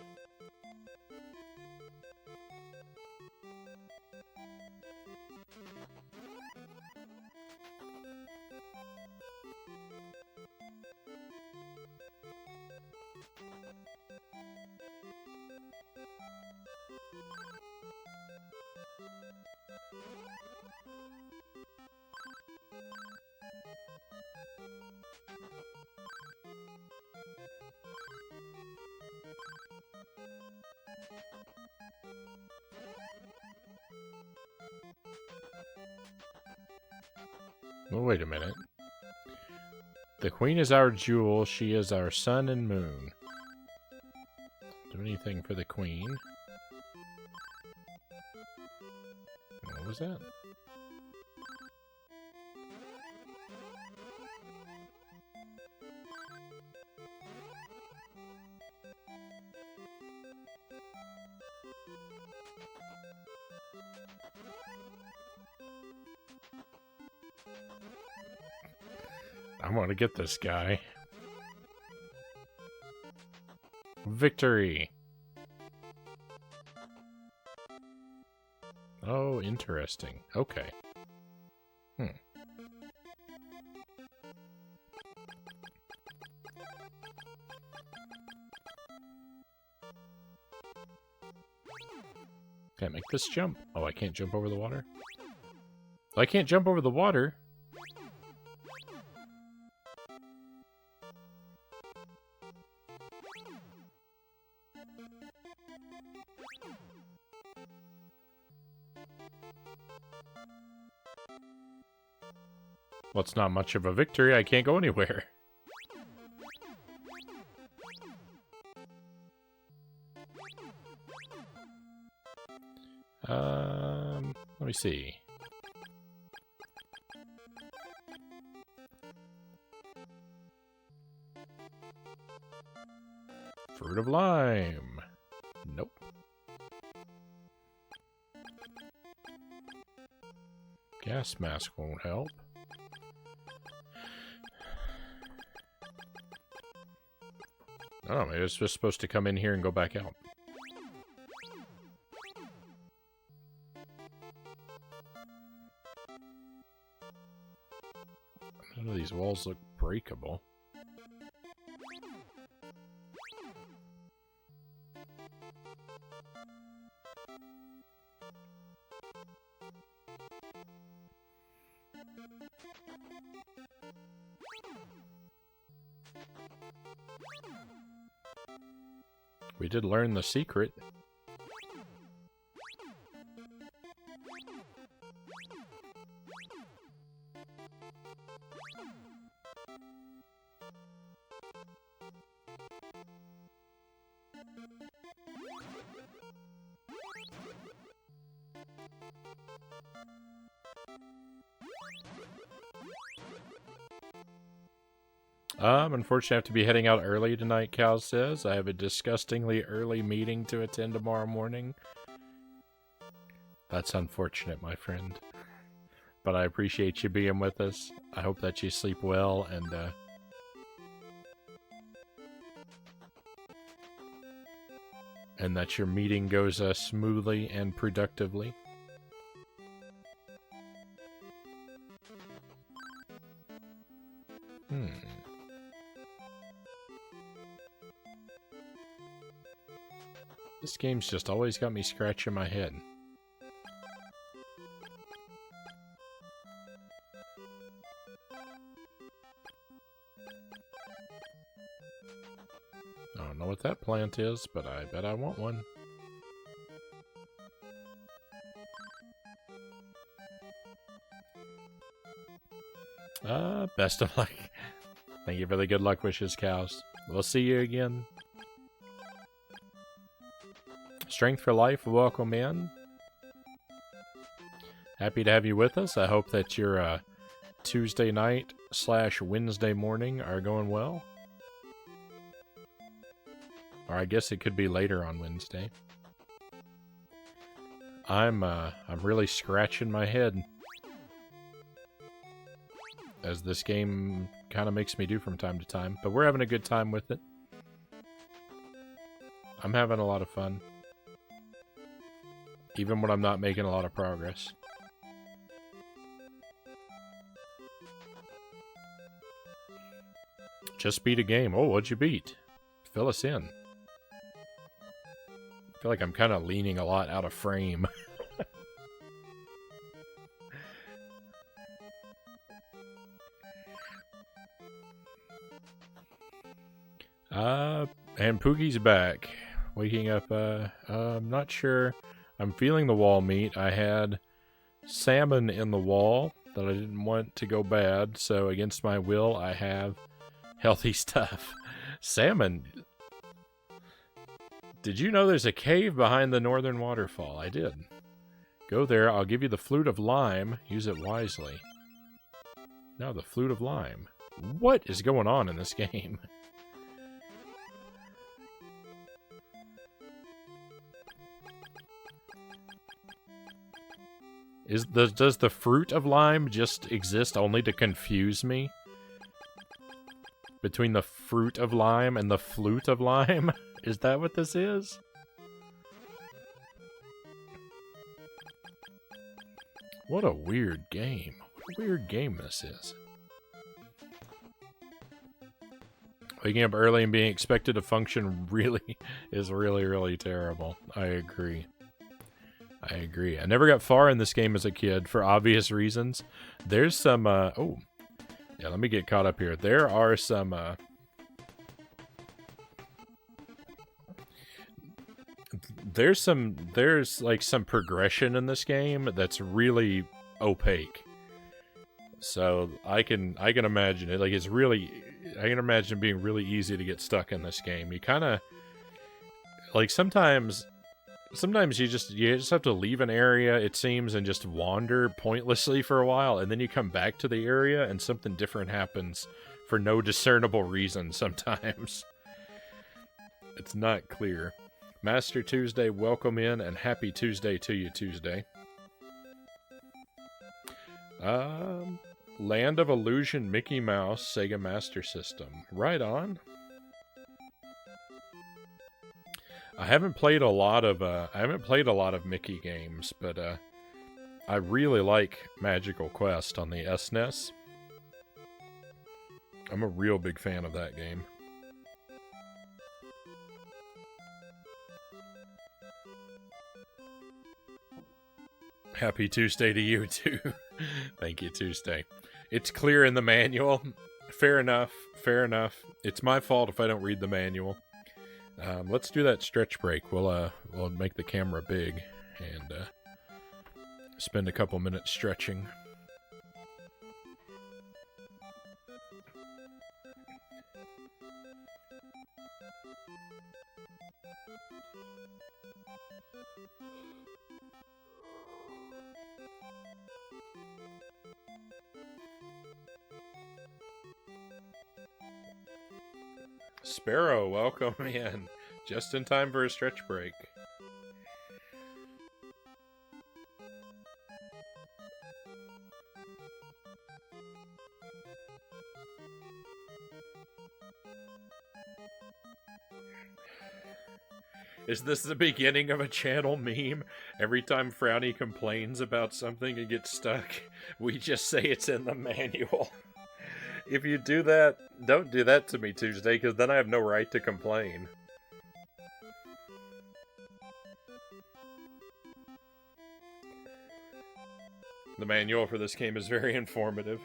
Well, wait a minute. The queen is our jewel. She is our sun and moon. Do anything for the queen. What was that? I want to get this guy. Victory! Oh, interesting. Okay. Okay, make this jump. Oh, I can't jump over the water? I can't jump over the water? Well, it's not much of a victory. I can't go anywhere. Let me see. Fruit of lime. Nope. Gas mask won't help. Oh, maybe it's just supposed to come in here and go back out. None of these walls look breakable. We did learn the secret. Unfortunately, I have to be heading out early tonight, Cal says. I have a disgustingly early meeting to attend tomorrow morning. That's unfortunate, my friend. But I appreciate you being with us. I hope that you sleep well, and that your meeting goes smoothly and productively. This game's just always got me scratching my head. I don't know what that plant is, but I bet I want one. Best of luck. Thank you for the good luck wishes, cows. We'll see you again. Strength for Life, welcome in. Happy to have you with us. I hope that your Tuesday night / Wednesday morning are going well. Or I guess it could be later on Wednesday. I'm really scratching my head, as this game kind of makes me do from time to time. But we're having a good time with it. I'm having a lot of fun. Even when I'm not making a lot of progress. Just beat a game. Oh, what'd you beat? Fill us in. I feel like I'm kind of leaning a lot out of frame. And Poogie's back. Waking up, I'm not sure. I'm feeling the wall meat. I had salmon in the wall. that I didn't want to go bad, so against my will, I have healthy stuff. Salmon. Did you know there's a cave behind the northern waterfall? I did. Go there, I'll give you the flute of lime. Use it wisely. No, the flute of lime. What is going on in this game? Does the fruit of lime just exist only to confuse me? Between the fruit of lime and the flute of lime? Is that what this is? What a weird game. What a weird game this is. Waking up early and being expected to function is really terrible. I agree. I agree. I never got far in this game as a kid for obvious reasons. There's some, oh. Yeah, let me get caught up here. There are some, there's like some progression in this game that's really opaque. So I can imagine it. Like I can imagine it being really easy to get stuck in this game. You kind of, like sometimes you just have to leave an area, it seems, and just wander pointlessly for a while, and then you come back to the area and something different happens for no discernible reason sometimes. It's not clear. Master Tuesday, welcome in, and happy Tuesday to you, Tuesday. Land of Illusion Mickey Mouse Sega Master System. Right on. I haven't played a lot of Mickey games, but I really like Magical Quest on the SNES. I'm a real big fan of that game. Happy Tuesday to you, too. Thank you, Tuesday. It's clear in the manual. Fair enough. Fair enough. It's my fault if I don't read the manual. Let's do that stretch break. We'll make the camera big and spend a couple minutes stretching. Sparrow, welcome in. Just in time for a stretch break. Is this the beginning of a channel meme? Every time Frownie complains about something and gets stuck, we just say it's in the manual. If you do that, don't do that to me, Tuesday, because then I have no right to complain. The manual for this game is very informative.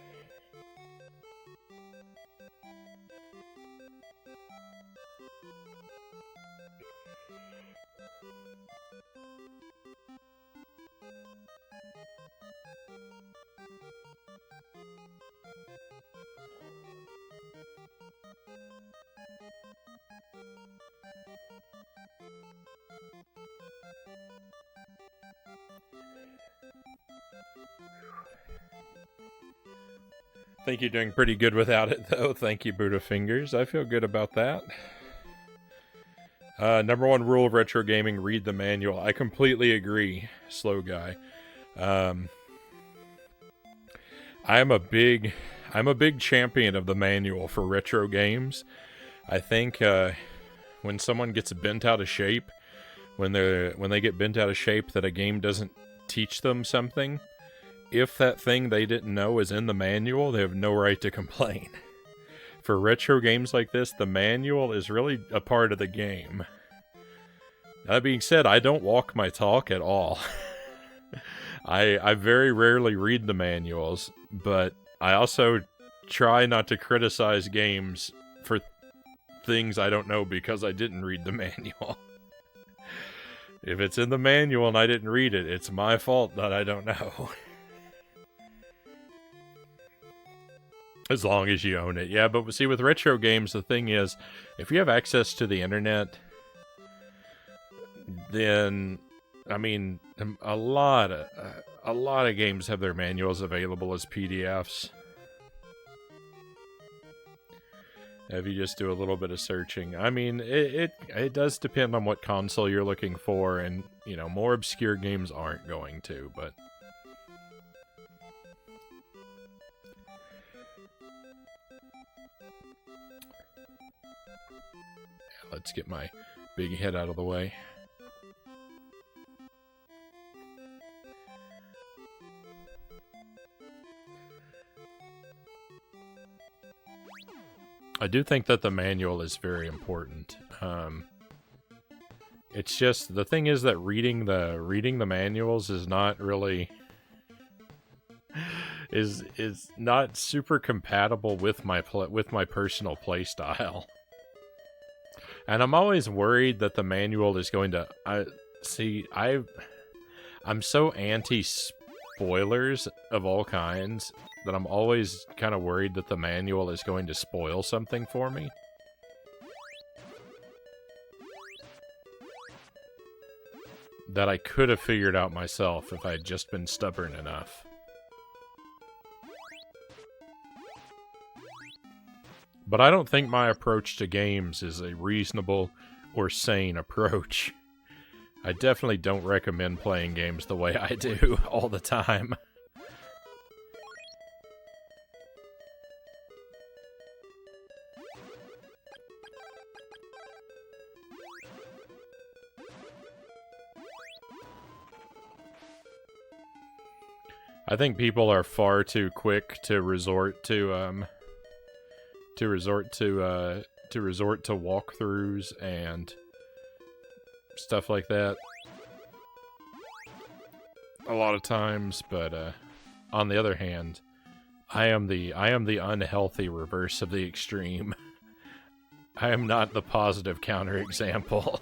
I think you're doing pretty good without it, though. Thank you, Buddha Fingers. I feel good about that. Number one rule of retro gaming, read the manual. I completely agree, Slow Guy. I'm a big champion of the manual for retro games. I think when someone gets bent out of shape, when they get bent out of shape that a game doesn't teach them something, if that thing they didn't know is in the manual, they have no right to complain. For retro games like this, the manual is really a part of the game. That being said, I don't walk my talk at all. I very rarely read the manuals, but I also try not to criticize games for things I don't know because I didn't read the manual. If it's in the manual and I didn't read it, it's my fault that I don't know. As long as you own it. Yeah, but see, with retro games, the thing is, if you have access to the internet, then, I mean, a lot of games have their manuals available as PDFs. If you just do a little bit of searching. I mean, it does depend on what console you're looking for, and, you know, more obscure games aren't going to, but... Let's get my big head out of the way. I do think that the manual is very important. It's just, the thing is that reading the manuals is not really is not super compatible with my personal play style. And I'm always worried that the manual is going to... I'm so anti-spoilers of all kinds that I'm always kind of worried that the manual is going to spoil something for me. That I could have figured out myself if I had just been stubborn enough. But I don't think my approach to games is a reasonable or sane approach. I definitely don't recommend playing games the way I do all the time. I think people are far too quick to resort to walkthroughs and stuff like that a lot of times, but on the other hand, I am the unhealthy reverse of the extreme. I am not the positive counterexample.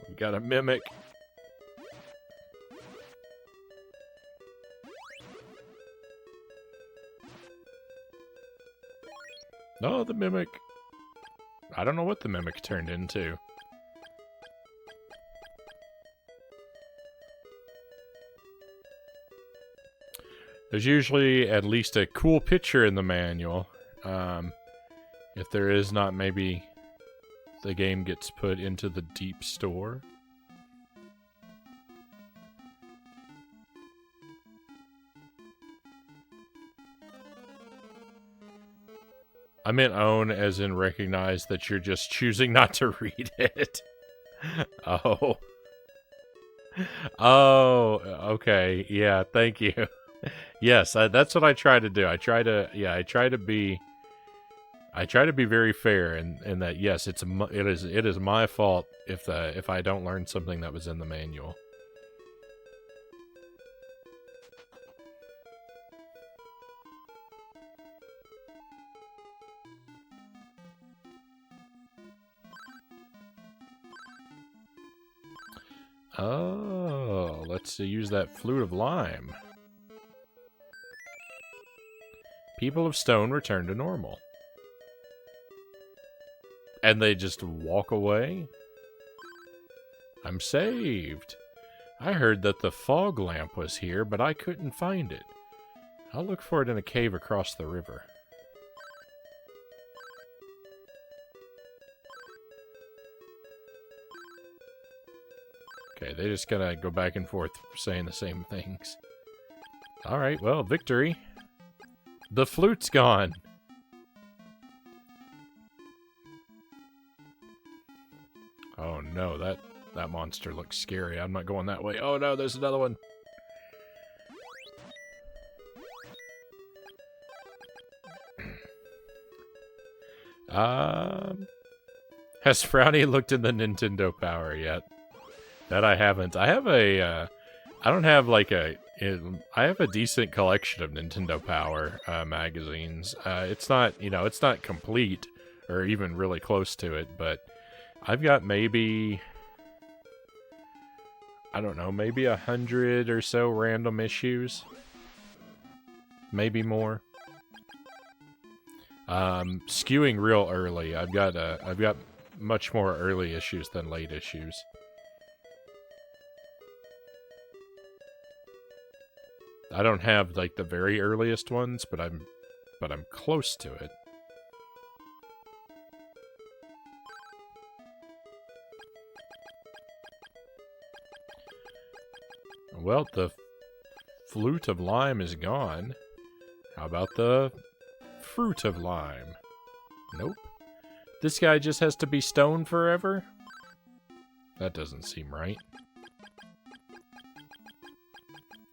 We got a mimic. No, the mimic. I don't know what the mimic turned into. There's usually at least a cool picture in the manual. If there is not, maybe the game gets put into the deep store. I meant own as in recognize that you're just choosing not to read it. Oh. Oh, okay. Yeah, thank you. Yes, that's what I try to do. I try to be very fair in that, yes, it is my fault if I don't learn something that was in the manual. Oh, let's use that flute of lime. People of stone return to normal. And they just walk away? I'm saved. I heard that the fog lamp was here, but I couldn't find it. I'll look for it in a cave across the river. Okay, they just gotta go back and forth saying the same things. Alright, well, victory. The flute's gone. Oh no, that monster looks scary. I'm not going that way. Oh no, there's another one. Has Frownie looked in the Nintendo Power yet? That I haven't. I have a, I don't have like a, I have a decent collection of Nintendo Power magazines. It's not, you know, it's not complete or even really close to it, but I've got maybe, I don't know, maybe 100 or so random issues. maybe more. Skewing real early. I've got much more early issues than late issues. I don't have like the very earliest ones, but I'm close to it. Well, the flute of lime is gone. How about the fruit of lime? Nope. This guy just has to be stoned forever? That doesn't seem right.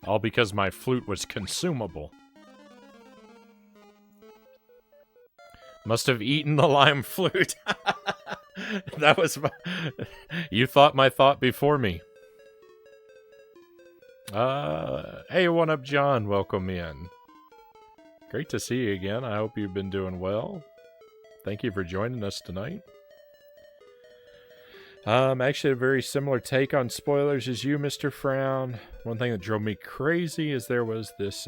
All because my flute was consumable. Must have eaten the lime flute. That was my... You thought my thought before me. Hey, One Up John, welcome in. Great to see you again. I hope you've been doing well. Thank you for joining us tonight. Actually a very similar take on spoilers as you, Mr. Frown. One thing that drove me crazy is there was this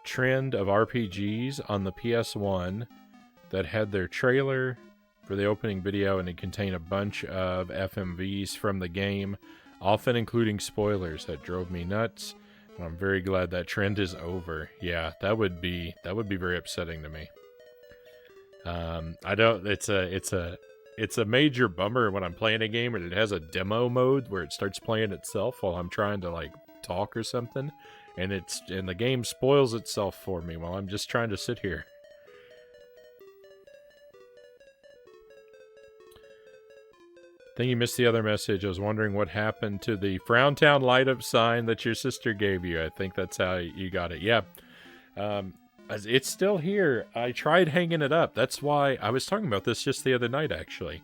trend of RPGs on the PS1 that had their trailer for the opening video, and it contained a bunch of FMVs from the game, often including spoilers. That drove me nuts. And I'm very glad that trend is over. Yeah, that would be very upsetting to me. It's a major bummer when I'm playing a game and it has a demo mode where it starts playing itself while I'm trying to like talk or something, and the game spoils itself for me while I'm just trying to sit here. I think you missed the other message. I was wondering what happened to the Frowntown light-up sign that your sister gave you. I think that's how you got it. Yeah. It's still here. I tried hanging it up. That's why I was talking about this just the other night, actually.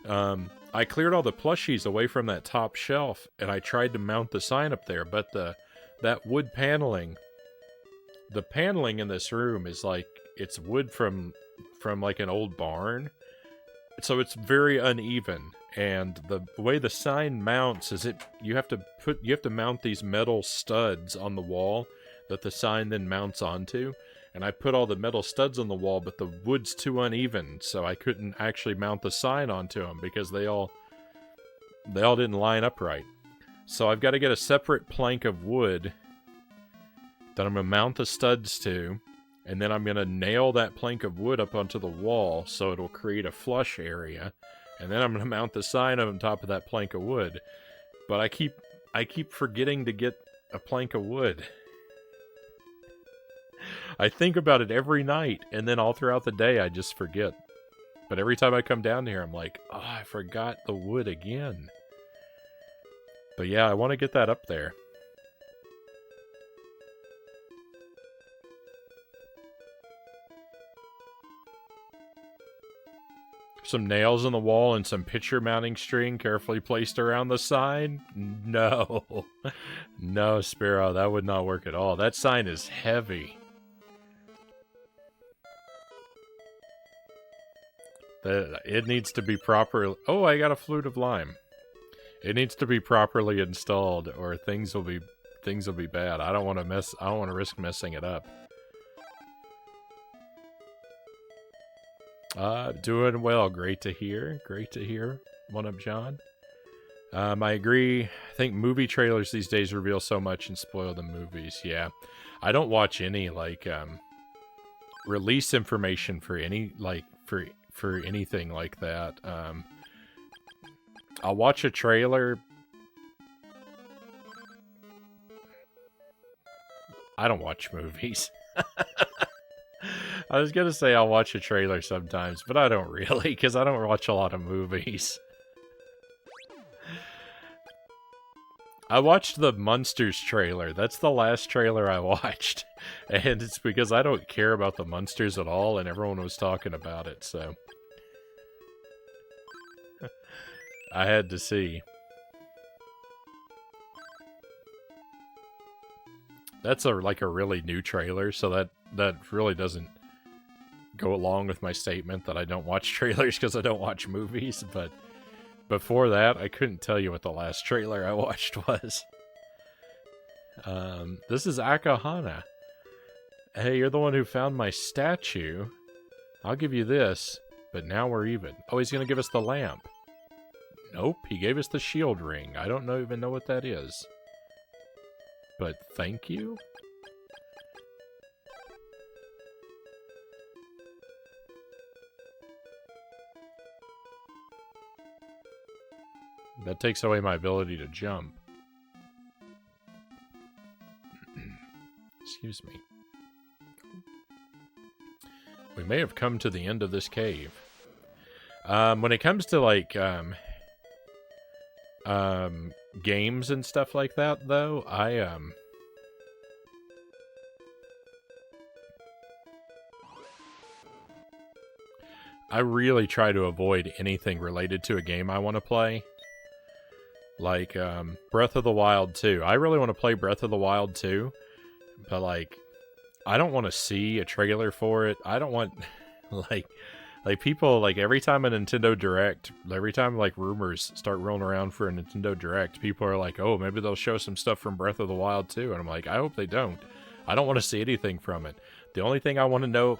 I cleared all the plushies away from that top shelf, and I tried to mount the sign up there, but that wood paneling, the paneling in this room is like, it's wood from like an old barn. So it's very uneven, and the way the sign mounts is you have to mount these metal studs on the wall that the sign then mounts onto. And I put all the metal studs on the wall, but the wood's too uneven, so I couldn't actually mount the sign onto them because they all didn't line up right. So I've got to get a separate plank of wood that I'm going to mount the studs to, and then I'm going to nail that plank of wood up onto the wall so it'll create a flush area, and then I'm going to mount the sign on top of that plank of wood. But I keep forgetting to get a plank of wood. I think about it every night, and then all throughout the day I just forget. But every time I come down here, I'm like, oh, I forgot the wood again. But yeah, I want to get that up there. Some nails in the wall and some picture mounting string carefully placed around the sign? No. No, Sparrow, that would not work at all. That sign is heavy. It needs to be properly... Oh, I got a flute of lime. It needs to be properly installed, or things will be bad. I don't want to risk messing it up. Doing well. Great to hear. Great to hear. One Up John. I agree. I think movie trailers these days reveal so much and spoil the movies. Yeah. I don't watch any, like, release information for any, like, for anything like that. I'll watch a trailer. I don't watch movies. I was gonna say I'll watch a trailer sometimes, but I don't really, because I don't watch a lot of movies. I watched the Munsters trailer. That's the last trailer I watched. And it's because I don't care about the Munsters at all, and everyone was talking about it, so... I had to see. That's like a really new trailer, so that really doesn't go along with my statement that I don't watch trailers because I don't watch movies, but before that, I couldn't tell you what the last trailer I watched was. This is Akahana. Hey, you're the one who found my statue. I'll give you this, but now we're even. Oh, he's gonna give us the lamp. Nope, he gave us the shield ring. I don't even know what that is. But thank you? That takes away my ability to jump. Excuse me. We may have come to the end of this cave. When it comes to, like, games and stuff like that, though, I really try to avoid anything related to a game I want to play. Like, Breath of the Wild 2. I really want to play Breath of the Wild 2, but, like, I don't want to see a trailer for it. I don't want, like people, like, every time a Nintendo Direct, every time, like, rumors start rolling around for a Nintendo Direct, people are like, oh, maybe they'll show some stuff from Breath of the Wild 2, and I'm like, I hope they don't. I don't want to see anything from it. The only thing I want to know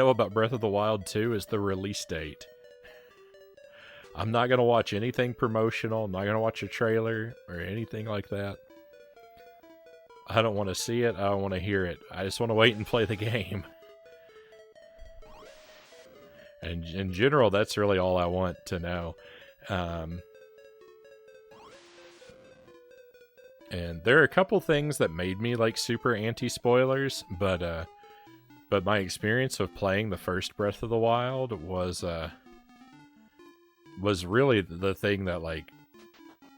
about Breath of the Wild 2 is the release date. I'm not going to watch anything promotional. I'm not going to watch a trailer or anything like that. I don't want to see it. I don't want to hear it. I just want to wait and play the game. And in general, that's really all I want to know. And there are a couple things that made me, like, super anti-spoilers, but my experience of playing the first Breath of the Wild was really the thing that, like,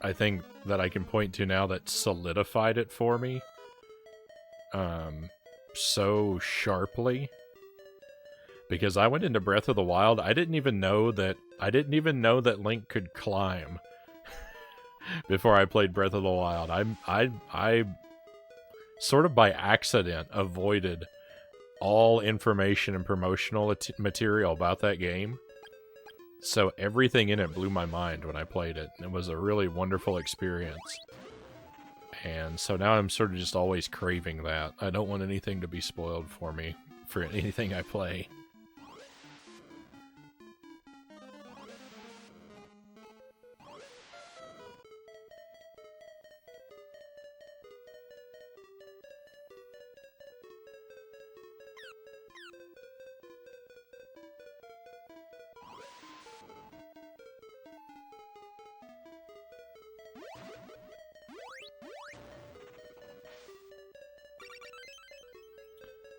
I think that I can point to now that solidified it for me so sharply. Because I went into Breath of the Wild, I didn't even know that Link could climb before I played Breath of the Wild. I sort of by accident avoided all information and promotional material about that game. So everything in it blew my mind when I played it. It was a really wonderful experience. And so now I'm sort of just always craving that. I don't want anything to be spoiled for me for anything I play.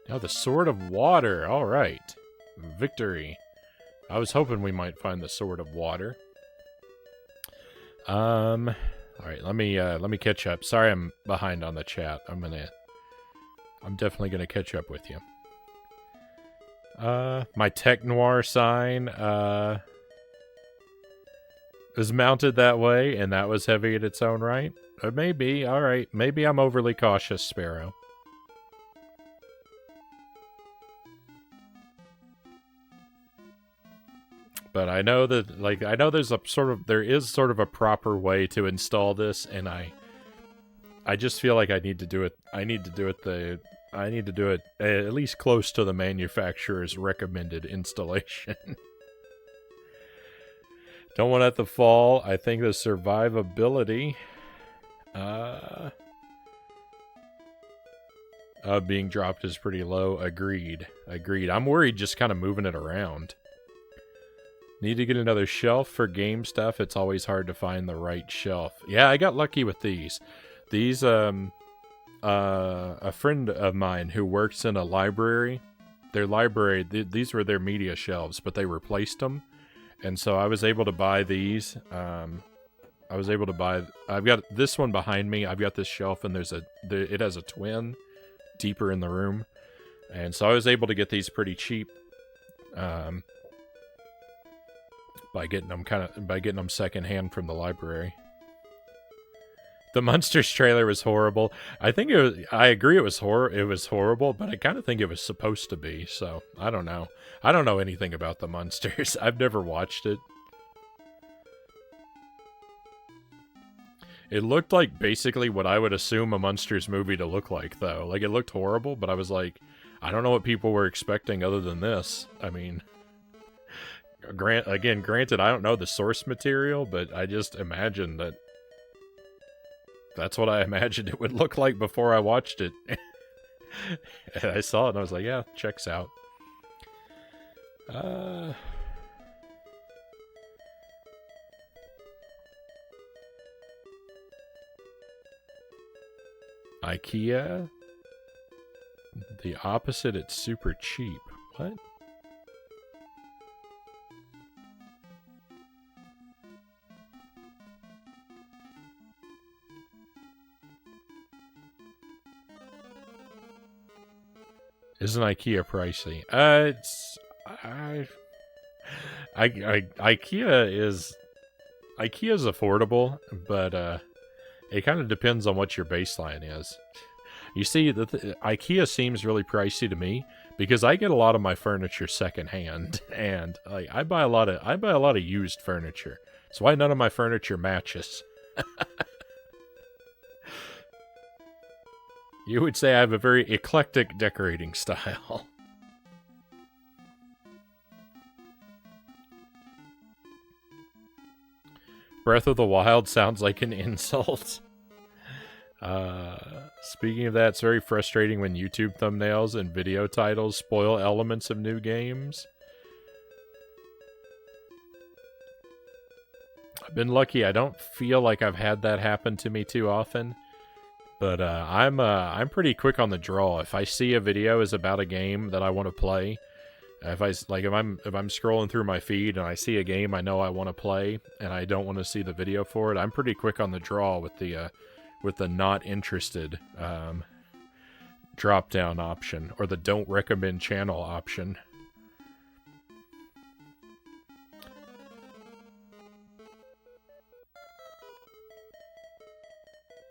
Now the Sword of Water. All right. Victory. I was hoping we might find the Sword of Water. All right, let me catch up. Sorry I'm behind on the chat. I'm definitely gonna catch up with you. My Tech Noir sign is mounted that way, and that was heavy in its own right. Or maybe, all right, maybe I'm overly cautious, Sparrow. But I know that, like, there is sort of a proper way to install this, and I just feel like I need to do it at least close to the manufacturer's recommended installation. Don't want it to fall. I think the survivability being dropped is pretty low. Agreed. I'm worried just kind of moving it around. Need to get another shelf for game stuff. It's always hard to find the right shelf. Yeah, I got lucky with these. These, a friend of mine who works in a library, their library, these were their media shelves, but they replaced them. And so I was able to buy these. I've got this one behind me. I've got this shelf, and it has a twin deeper in the room. And so I was able to get these pretty cheap. By getting them secondhand from the library. The Munsters trailer was horrible. I agree it was horrible, but I kind of think it was supposed to be, so I don't know. I don't know anything about the Munsters. I've never watched it. It looked like basically what I would assume a Munsters movie to look like, though. Like, it looked horrible, but I was like, I don't know what people were expecting other than this. I mean, granted, I don't know the source material, but I just imagined that that's what I imagined it would look like before I watched it. And I saw it and I was like, yeah, checks out. IKEA? The opposite, it's super cheap. What? Isn't IKEA pricey? IKEA's affordable, but it kind of depends on what your baseline is. You see, IKEA seems really pricey to me because I get a lot of my furniture secondhand, and like I buy a lot of used furniture. So why none of my furniture matches? You would say I have a very eclectic decorating style. Breath of the Wild sounds like an insult. Speaking of that, it's very frustrating when YouTube thumbnails and video titles spoil elements of new games. I've been lucky. I don't feel like I've had that happen to me too often. But I'm pretty quick on the draw. If I see a video is about a game that I want to play, if I'm scrolling through my feed and I see a game I know I want to play and I don't want to see the video for it, I'm pretty quick on the draw with the not interested drop down option or the don't recommend channel option.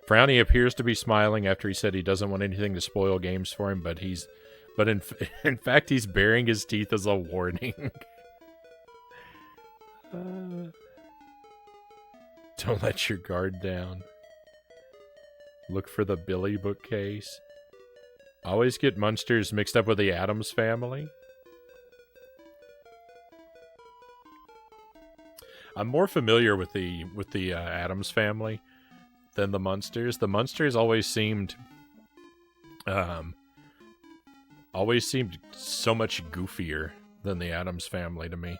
Frownie appears to be smiling after he said he doesn't want anything to spoil games for him, but in fact he's baring his teeth as a warning. Don't let your guard down. Look for the Billy bookcase. Always get Munsters mixed up with the Addams Family. I'm more familiar with the Addams Family than the Munsters. The Munsters always seemed so much goofier than the Addams Family to me.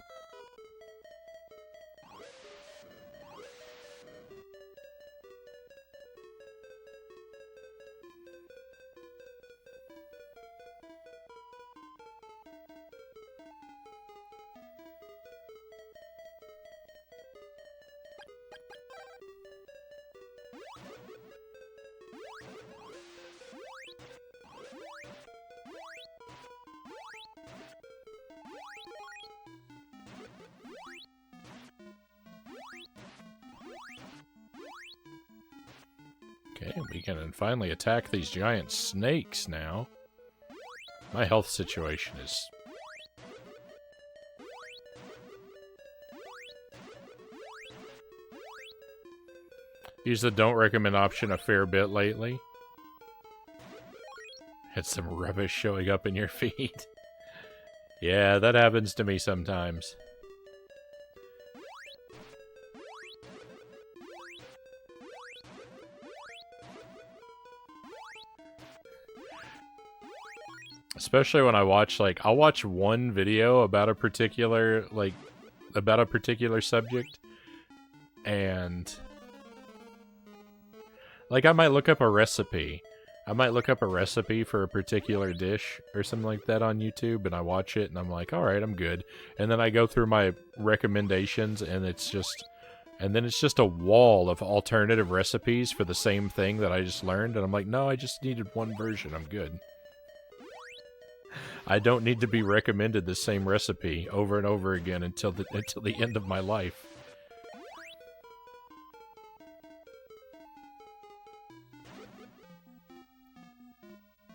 Okay, we can finally attack these giant snakes now. My health situation is... Use the don't recommend option a fair bit lately. Had some rubbish showing up in your feed. Yeah, that happens to me sometimes. Especially when I watch, like, I'll watch one video about a particular, subject, and, like, I might look up a recipe. I might look up a recipe for a particular dish or something like that on YouTube, and I watch it, and I'm like, alright, I'm good. And then I go through my recommendations, and it's just a wall of alternative recipes for the same thing that I just learned, and I'm like, no, I just needed one version, I'm good. I don't need to be recommended the same recipe over and over again until the end of my life.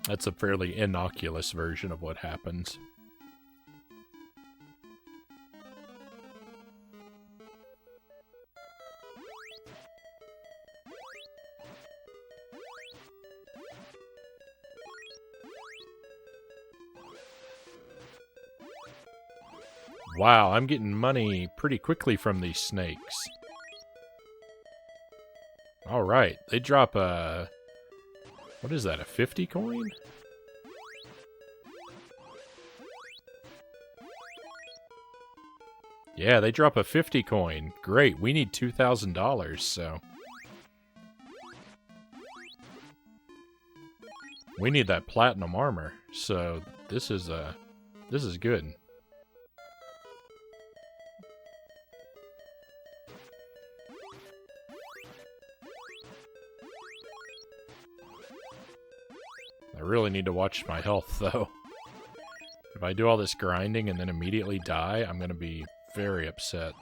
That's a fairly innocuous version of what happens. Wow, I'm getting money pretty quickly from these snakes. Alright, they drop a... What is that, a 50 coin? Yeah, they drop a 50 coin. Great, we need $2,000, so... We need that platinum armor, so this is good. I really need to watch my health, though. If I do all this grinding and then immediately die, I'm gonna be very upset.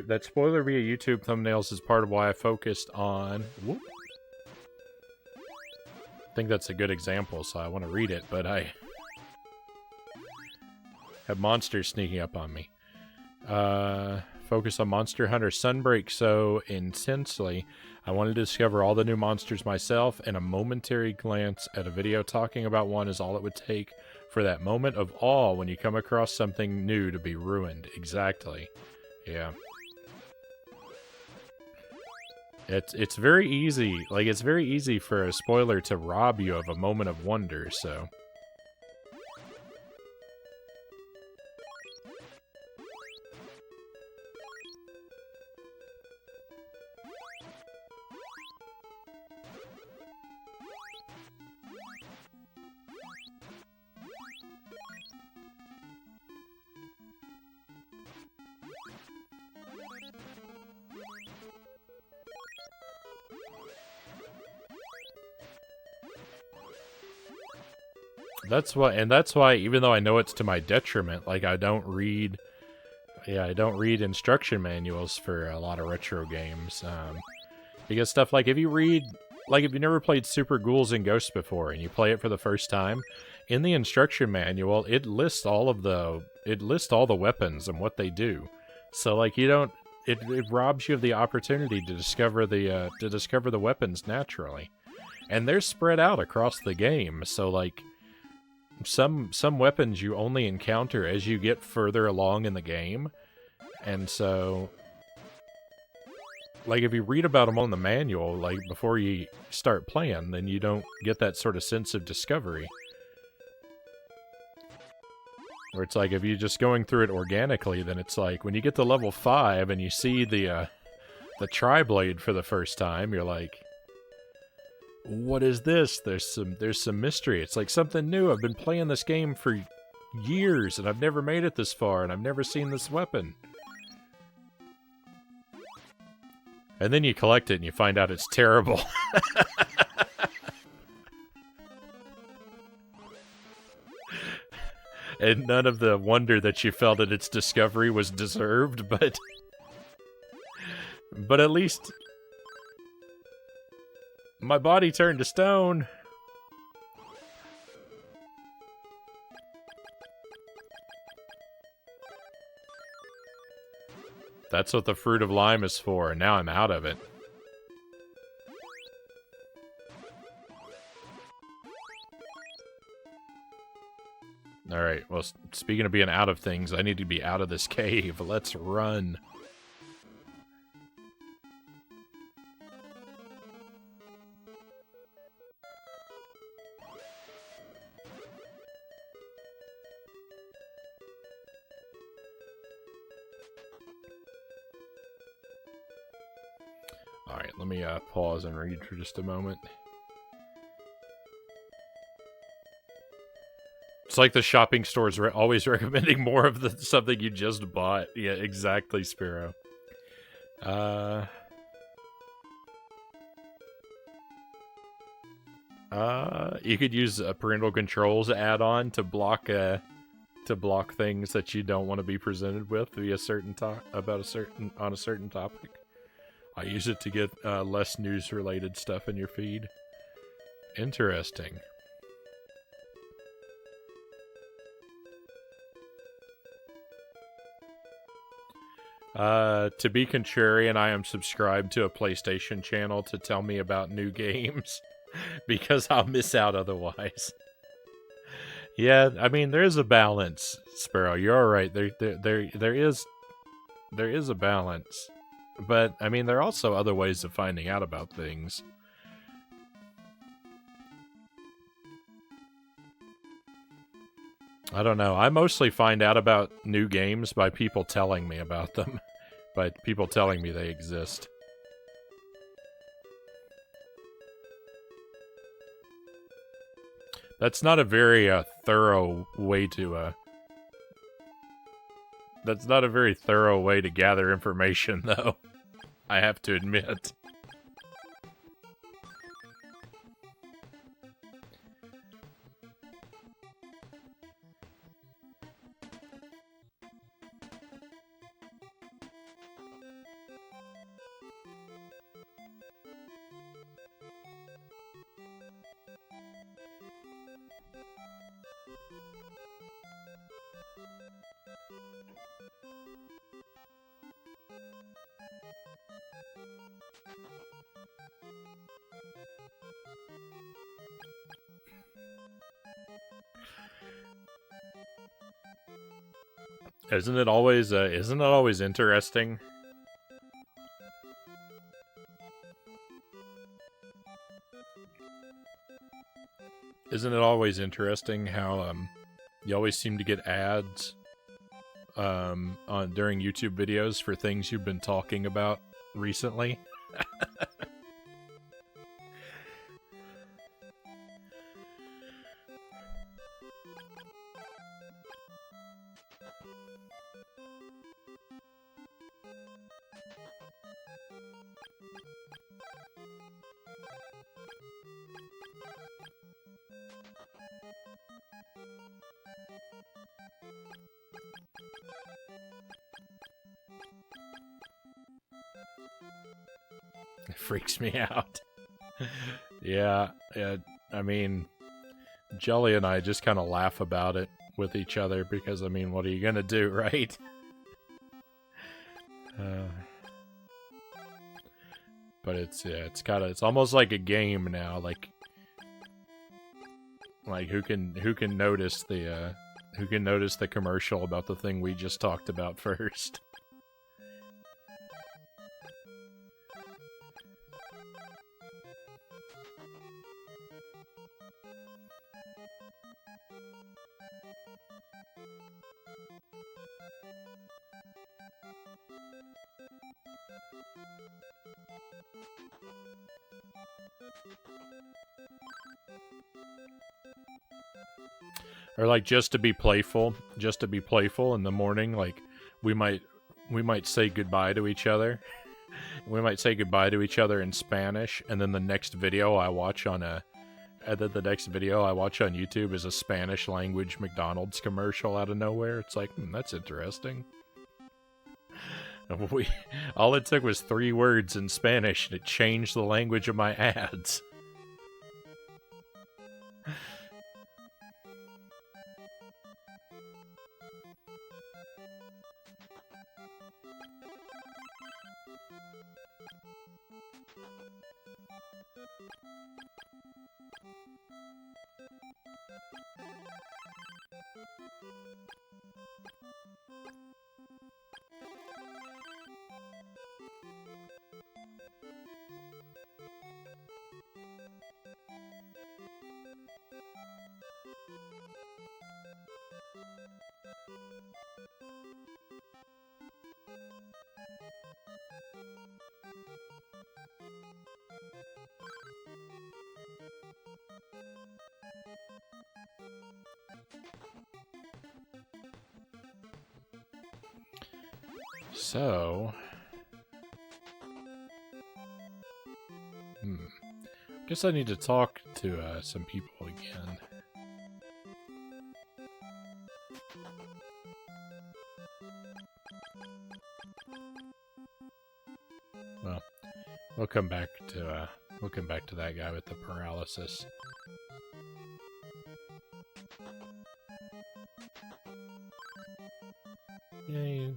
That spoiler via YouTube thumbnails is part of why I focused on... Whoop. I think that's a good example, so I want to read it, but I have monsters sneaking up on me. Focus on Monster Hunter Sunbreak so intensely, I wanted to discover all the new monsters myself, and a momentary glance at a video talking about one is all it would take for that moment of awe when you come across something new to be ruined. Exactly. Yeah. It's very easy. Like, it's very easy for a spoiler to rob you of a moment of wonder, so... That's why, even though I know it's to my detriment, like, I don't read instruction manuals for a lot of retro games, because stuff like, if you never played Super Ghouls and Ghosts before, and you play it for the first time, in the instruction manual, it lists all the weapons and what they do, so, like, it robs you of the opportunity to discover the weapons naturally, and they're spread out across the game, so, like, some weapons you only encounter as you get further along in the game, and so, like, if you read about them on the manual, like, before you start playing, then you don't get that sort of sense of discovery. Where it's like, if you're just going through it organically, then it's like, when you get to level 5 and you see the Tri-Blade for the first time, you're like... What is this? There's some mystery. It's like something new. I've been playing this game for years, and I've never made it this far, and I've never seen this weapon. And then you collect it, and you find out it's terrible. And none of the wonder that you felt at its discovery was deserved, but at least... My body turned to stone. That's what the Fruit of Lime is for, and now I'm out of it. Alright, well, speaking of being out of things, I need to be out of this cave. Let's run. Alright, let me pause and read for just a moment. It's like the shopping stores are always recommending more of something you just bought. Yeah, exactly, Spiro. You could use a parental controls add-on to block things that you don't want to be presented with via certain on a certain topic. I use it to get less news-related stuff in your feed. Interesting. To be contrarian, I am subscribed to a PlayStation channel to tell me about new games because I'll miss out otherwise. Yeah, I mean there is a balance, Sparrow. You're all right. There is a balance, but I mean there are also other ways of finding out about things. I don't know. I mostly find out about new games by people telling me about them. By people telling me they exist. That's not a very thorough way to that's not a very thorough way to gather information, though. I have to admit. Isn't it always interesting? Isn't it always interesting how you always seem to get ads on during YouTube videos for things you've been talking about recently? It freaks me out. Yeah, I mean, Jelly and I just kind of laugh about it with each other because, I mean, what are you gonna do, right? But it's almost like a game now. Like who can notice the commercial about the thing we just talked about first? Or like just to be playful in the morning, like we might say goodbye to each other. We might say goodbye to each other in Spanish, and then the next video I watch on YouTube is a Spanish language McDonald's commercial out of nowhere. It's like, that's interesting. All it took was 3 words in Spanish, and it changed the language of my ads. So, Guess I need to talk to some people again. Well, we'll come back to that guy with the paralysis. Yay.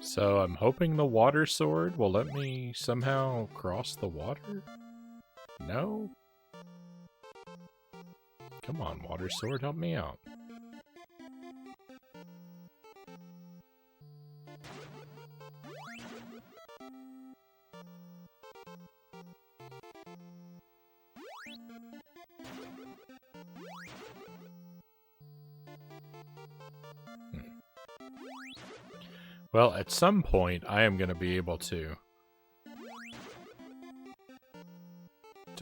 So I'm hoping the water sword will let me somehow cross the water? No? Come on, water sword, help me out. Well, at some point, I am going to be able to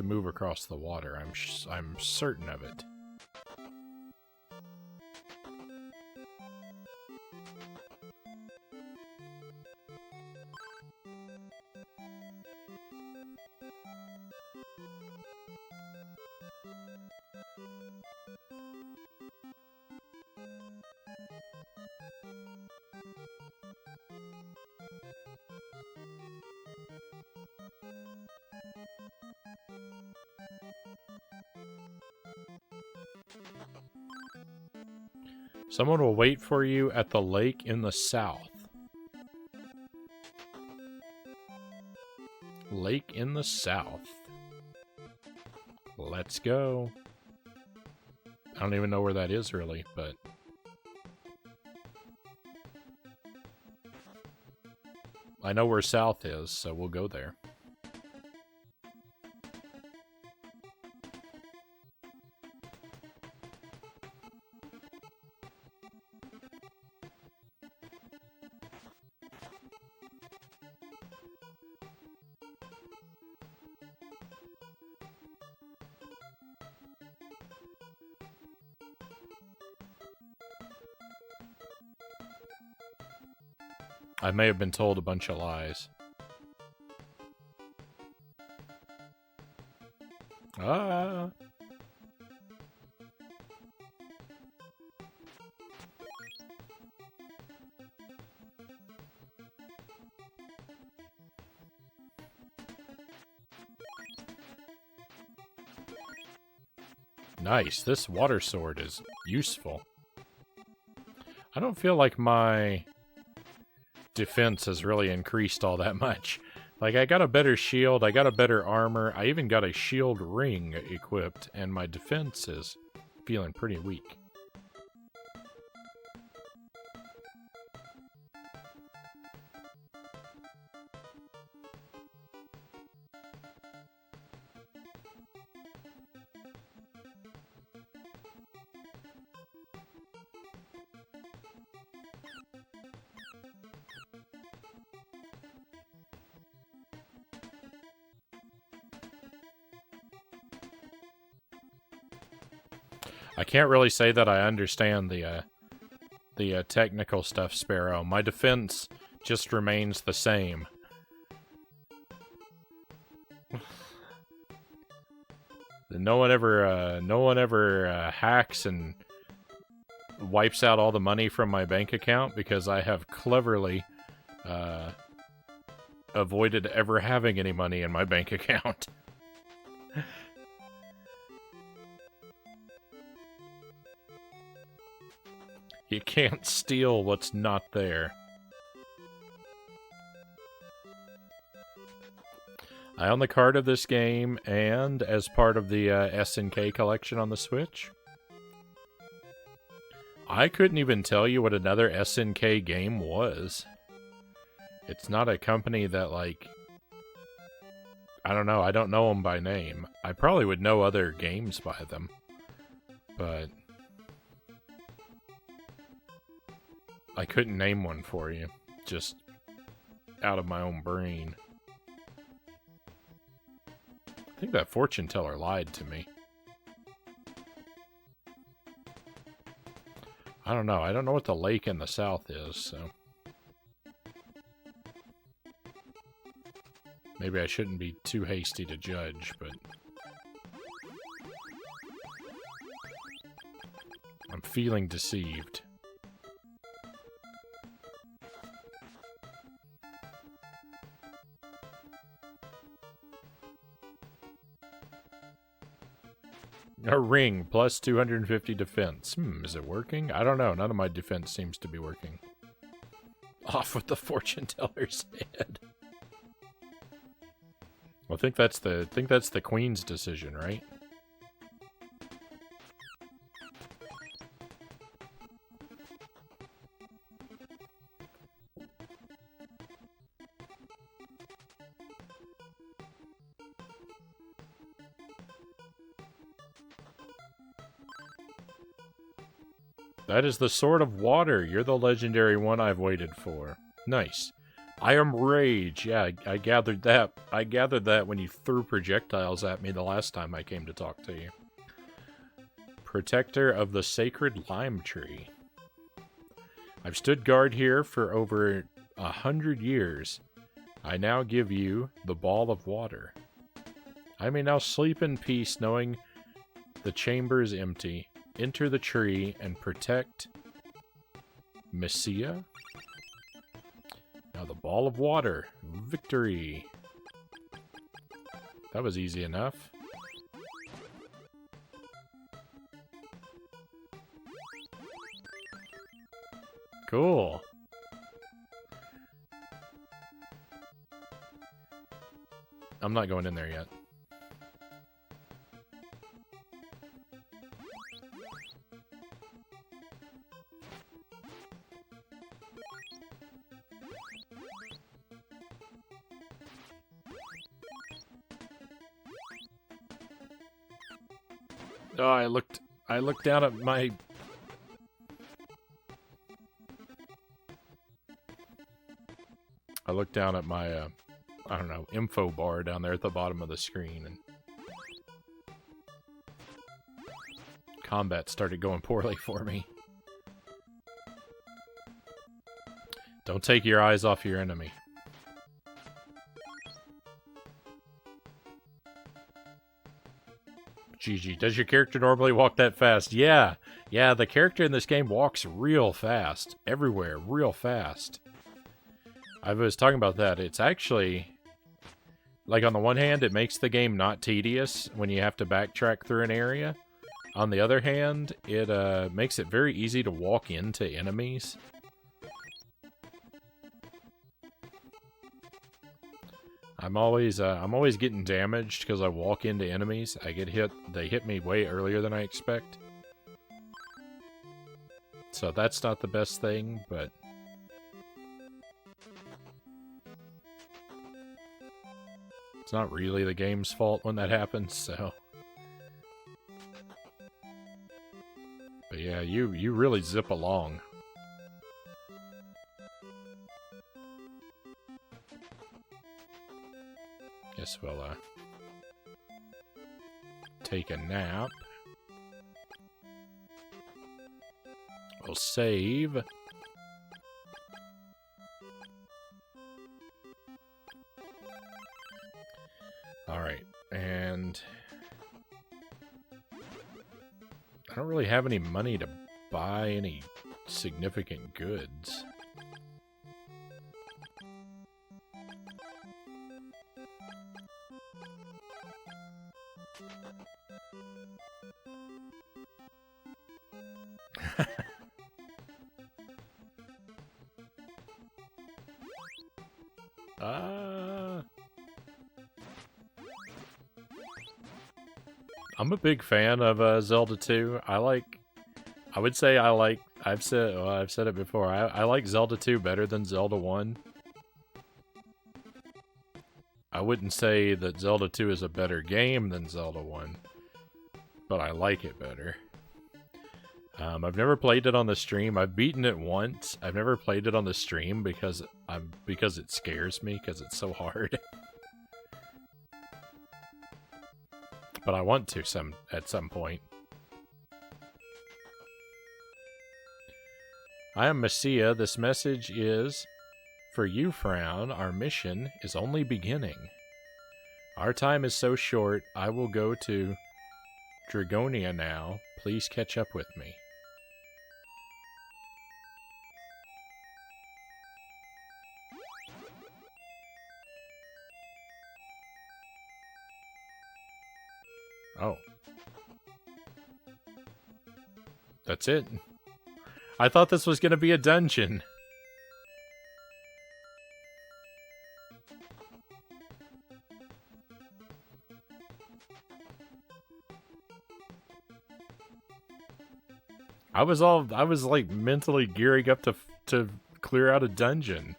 move across the water. I'm certain of it. Someone will wait for you at the lake in the south. Lake in the south. Let's go. I don't even know where that is really, but... I know where south is, so we'll go there. I may have been told a bunch of lies. Ah! Nice, this water sword is useful. I don't feel like my defense has really increased all that much. Like, I got a better shield, I got a better armor, I even got a shield ring equipped, and my defense is feeling pretty weak. I can't really say that I understand the technical stuff, Sparrow. My defense just remains the same. No one ever hacks and wipes out all the money from my bank account because I have cleverly avoided ever having any money in my bank account. You can't steal what's not there. I own the card of this game, and as part of the SNK collection on the Switch. I couldn't even tell you what another SNK game was. It's not a company that, like... I don't know, I don't know them by name. I probably would know other games by them. But... I couldn't name one for you. Just out of my own brain. I think that fortune teller lied to me. I don't know. I don't know what the lake in the south is, so... Maybe I shouldn't be too hasty to judge, but... I'm feeling deceived. A ring, plus 250 defense. Is it working? I don't know. None of my defense seems to be working. Off with the fortune teller's head. Well, I think that's the queen's decision, right? That is the Sword of Water. You're the legendary one I've waited for. Nice. I am Rage. Yeah, I gathered that. I gathered that when you threw projectiles at me the last time I came to talk to you. Protector of the Sacred Lime Tree. I've stood guard here for over 100 years. I now give you the Ball of Water. I may now sleep in peace knowing the chamber is empty. Enter the tree and protect Messia. Now the Ball of Water. Victory. That was easy enough. Cool. I'm not going in there yet. Oh, I looked down at my... I looked down at my, I don't know, info bar down there at the bottom of the screen, and... combat started going poorly for me. Don't take your eyes off your enemy. GG. Does your character normally walk that fast? Yeah. Yeah, the character in this game walks real fast. Everywhere. Real fast. I was talking about that. It's actually... like, on the one hand, it makes the game not tedious when you have to backtrack through an area. On the other hand, it makes it very easy to walk into enemies. I'm always getting damaged because I walk into enemies. I get hit. They hit me way earlier than I expect. So that's not the best thing, but... it's not really the game's fault when that happens, so... but yeah, you really zip along. Guess we'll take a nap. We'll save. Alright, and I don't really have any money to buy any significant goods. I'm a big fan of Zelda 2. I've said it before. I like Zelda 2 better than Zelda 1. I wouldn't say that Zelda 2 is a better game than Zelda 1, but I like it better. I've never played it on the stream. I've beaten it once. I've never played it on the stream because it scares me because it's so hard. But I want to at some point. I am Messiah. This message is for you, Frown. Our mission is only beginning. Our time is so short, I will go to Dragonia now. Please catch up with me. Oh. That's it. I thought this was going to be a dungeon. I was like mentally gearing up to clear out a dungeon.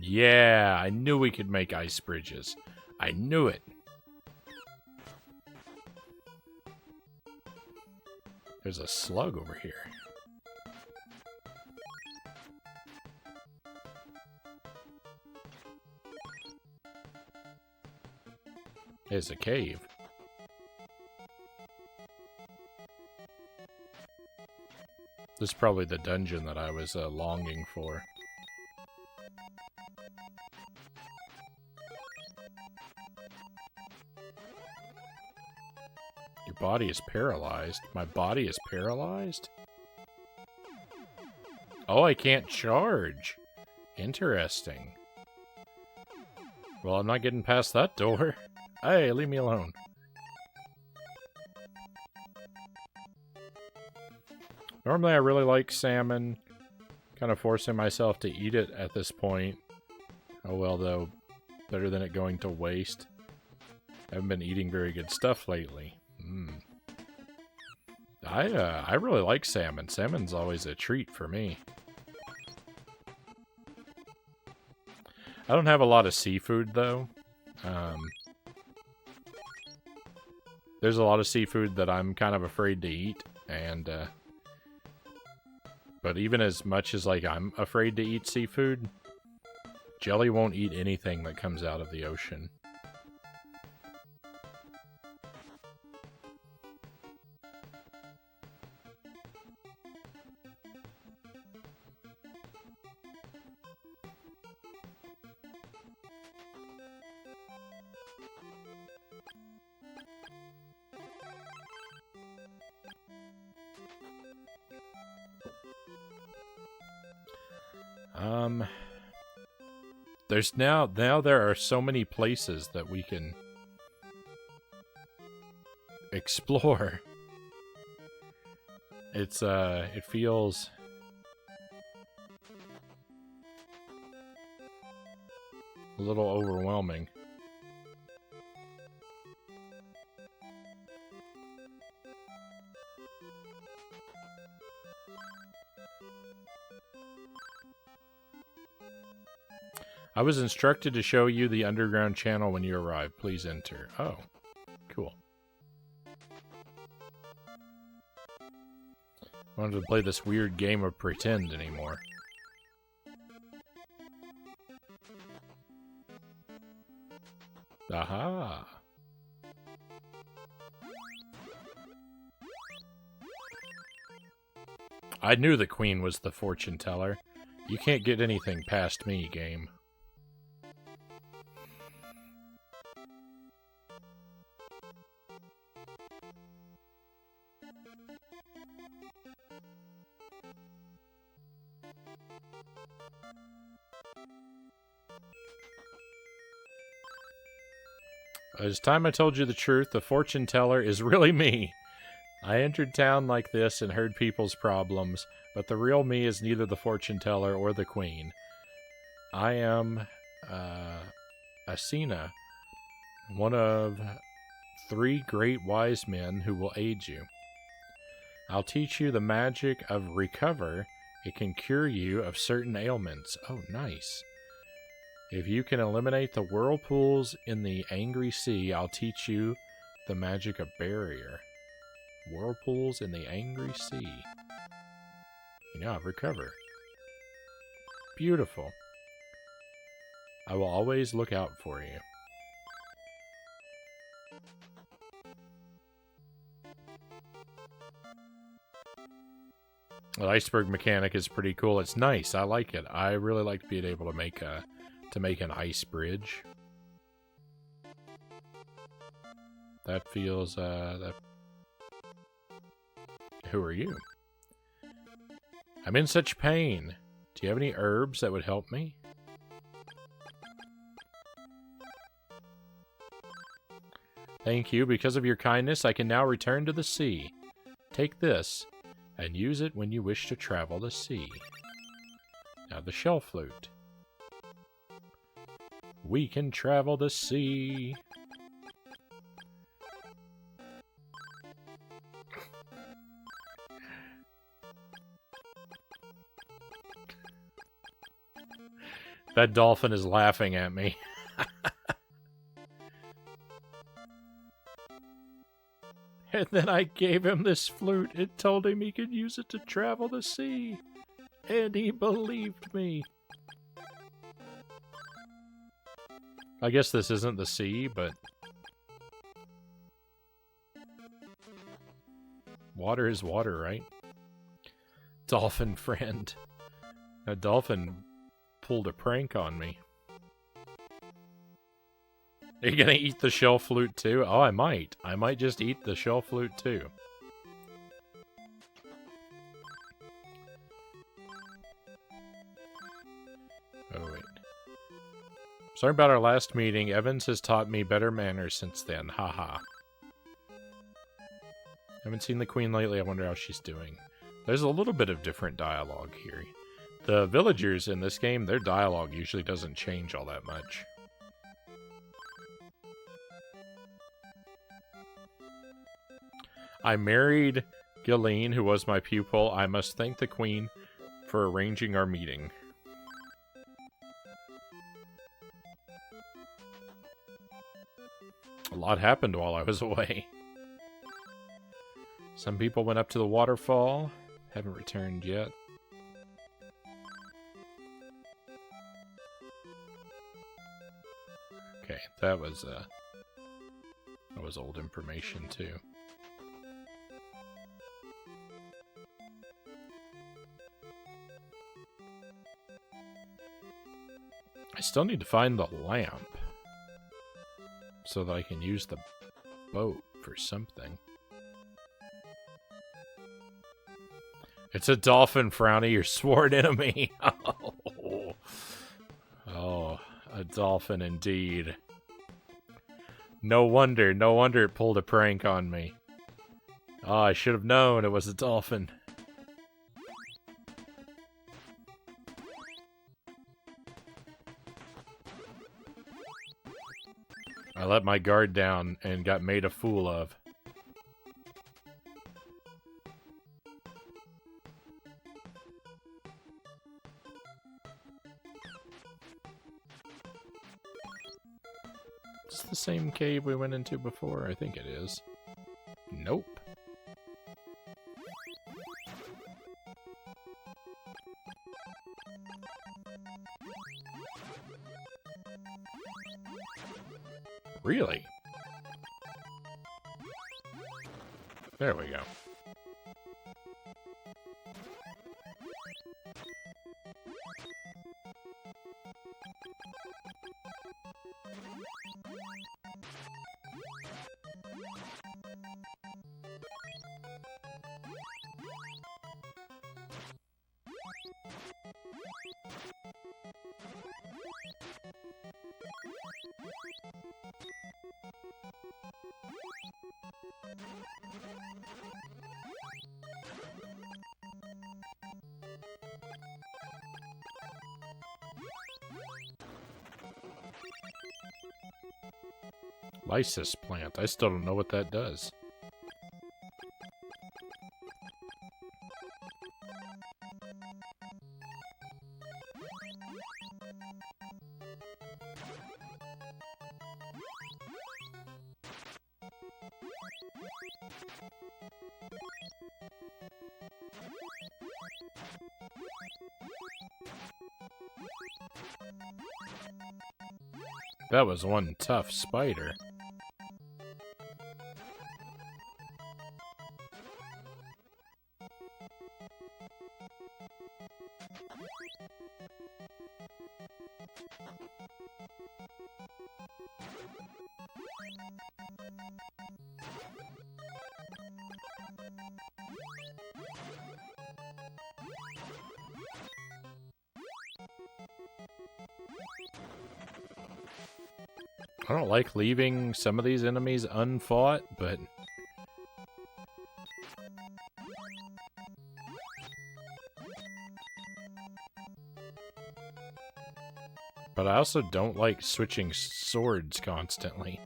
Yeah, I knew we could make ice bridges. I knew it. There's a slug over here. There's a cave. This is probably the dungeon that I was longing for. Your body is paralyzed. My body is paralyzed? Oh, I can't charge. Interesting. Well, I'm not getting past that door. Hey, leave me alone. Normally I really like salmon. Kind of forcing myself to eat it at this point. Oh well, though. Better than it going to waste. I haven't been eating very good stuff lately. I really like salmon. Salmon's always a treat for me. I don't have a lot of seafood, though. There's a lot of seafood that I'm kind of afraid to eat, and but even as much as like I'm afraid to eat seafood, Jelly won't eat anything that comes out of the ocean. There's now there are so many places that we can explore. It's it feels a little overwhelming. I was instructed to show you the underground channel when you arrive. Please enter. Oh, cool. I wanted to play this weird game of pretend anymore. Aha! I knew the queen was the fortune teller. You can't get anything past me, game. It's time I told you the truth. The fortune teller is really me. I entered town like this and heard people's problems, but the real me is neither the fortune teller or the queen. I am Asina, one of 3 great wise men who will aid you. I'll teach you the magic of recover It can cure you of certain ailments. Oh, nice. If you can eliminate the whirlpools in the angry sea, I'll teach you the magic of barrier. Whirlpools in the angry sea. You now recover. Beautiful. I will always look out for you. The iceberg mechanic is pretty cool. It's nice. I like it. I really like being able to make an ice bridge. That feels that. Who are you? I'm in such pain. Do you have any herbs that would help me? Thank you. Because of your kindness, I can now return to the sea. Take this, and use it when you wish to travel the sea. Now the shell flute. We can travel the sea. That dolphin is laughing at me. And then I gave him this flute and told him he could use it to travel the sea. And he believed me. I guess this isn't the sea, but... water is water, right? Dolphin friend. A dolphin pulled a prank on me. Are you gonna eat the shell flute too? Oh, I might. I might just eat the shell flute too. Oh, wait. Sorry about our last meeting. Evans has taught me better manners since then. Haha. Haven't seen the queen lately. I wonder how she's doing. There's a little bit of different dialogue here. The villagers in this game, their dialogue usually doesn't change all that much. I married Gilleen, who was my pupil. I must thank the queen for arranging our meeting. A lot happened while I was away. Some people went up to the waterfall. Haven't returned yet. Okay, that was old information too. I still need to find the lamp so that I can use the boat for something. It's a dolphin, Frownie, your sworn enemy. Oh, a dolphin indeed. No wonder it pulled a prank on me. Oh, I should have known it was a dolphin. I let my guard down and got made a fool of. Is this the same cave we went into before? I think it is. Nope. Really? There we go. Lysis plant. I still don't know what that does. That was one tough spider. I don't like leaving some of these enemies unfought, but I also don't like switching swords constantly.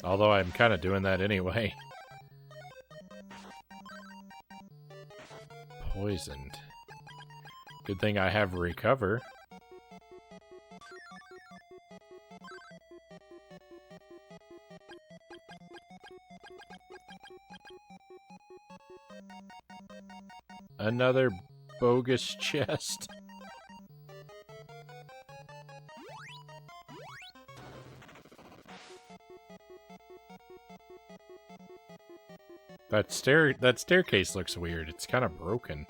Although I'm kind of doing that anyway. Poisoned. Good thing I have recover. Another bogus chest. That staircase looks weird. It's kind of broken.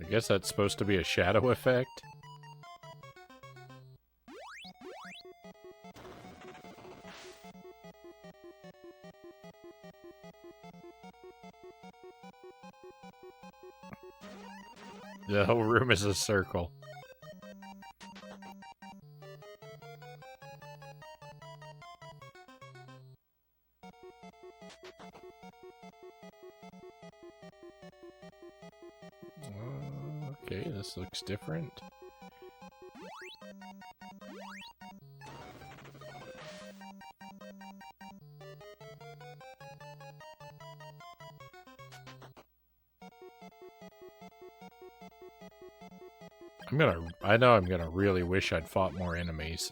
I guess that's supposed to be a shadow effect. The whole room is a circle. Okay, this looks different. I know I'm gonna really wish I'd fought more enemies.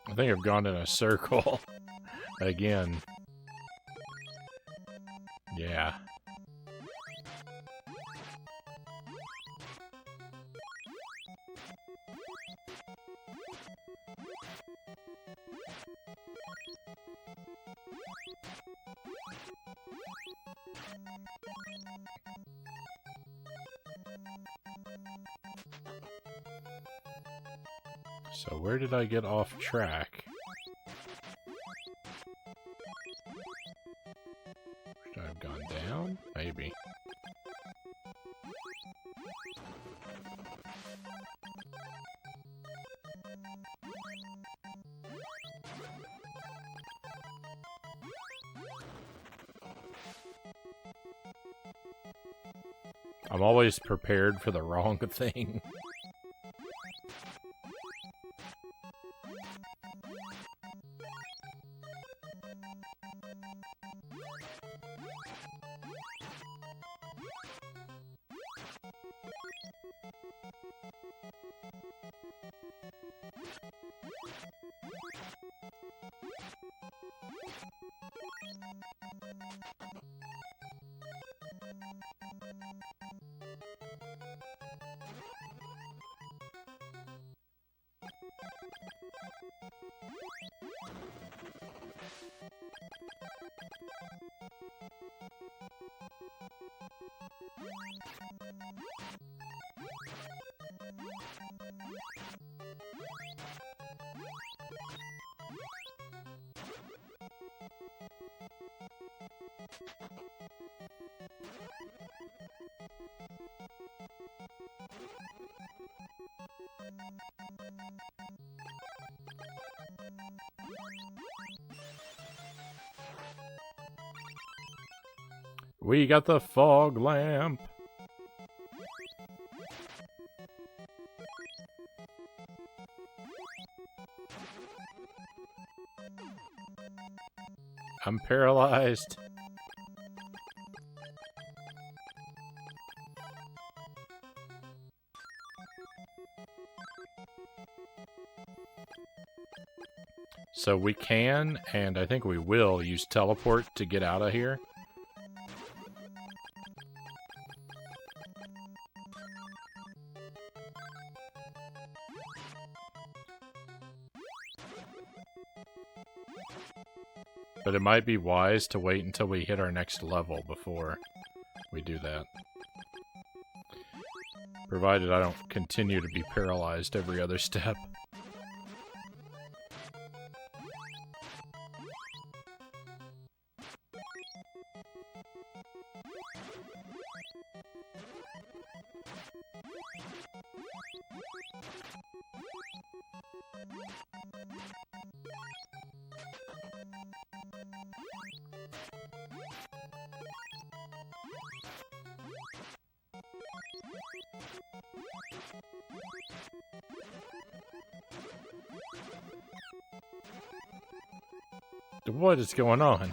I think I've gone in a circle again. Yeah. So where did I get off track? Should I have gone down? Maybe. I'm always prepared for the wrong thing. We got the fog lamp. I'm paralyzed. So we can, and I think we will, use teleport to get out of here. But it might be wise to wait until we hit our next level before we do that. Provided I don't continue to be paralyzed every other step. What is going on?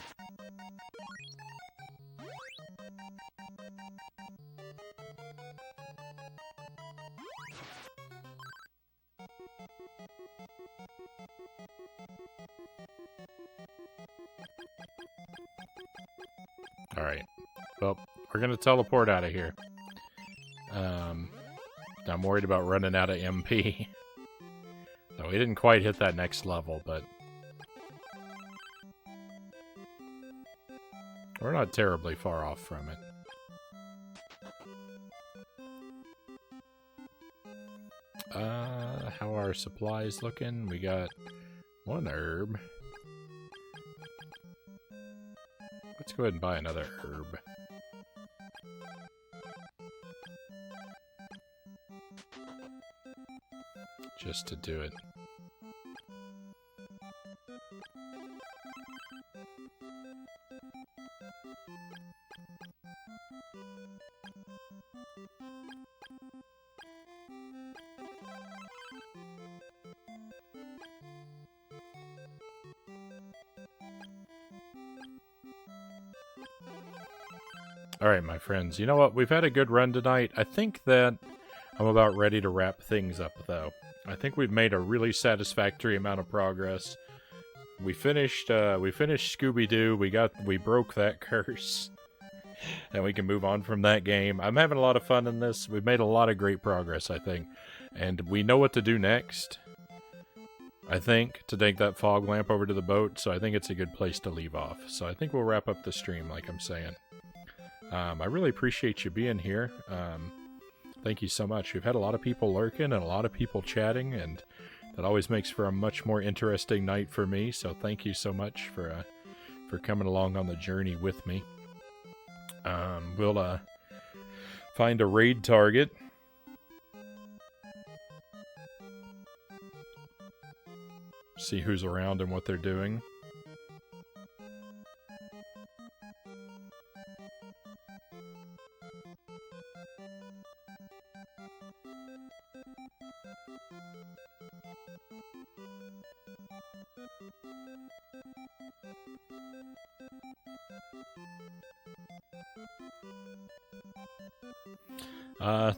Alright. Well, we're gonna teleport out of here. I'm worried about running out of MP. So we didn't quite hit that next level, but we're not terribly far off from it. How are our supplies looking? We got one herb. Let's go ahead and buy another herb. Just to do it. Alright, my friends, you know what? We've had a good run tonight. I think that I'm about ready to wrap things up, though. I think we've made a really satisfactory amount of progress. We finished Scooby-Doo. We broke that curse. And we can move on from that game. I'm having a lot of fun in this. We've made a lot of great progress, I think. And we know what to do next. I think, to take that fog lamp over to the boat, so I think it's a good place to leave off. So I think we'll wrap up the stream, like I'm saying. I really appreciate you being here. Thank you so much. We've had a lot of people lurking and a lot of people chatting, and that always makes for a much more interesting night for me. So thank you so much for coming along on the journey with me. We'll find a raid target. See who's around and what they're doing.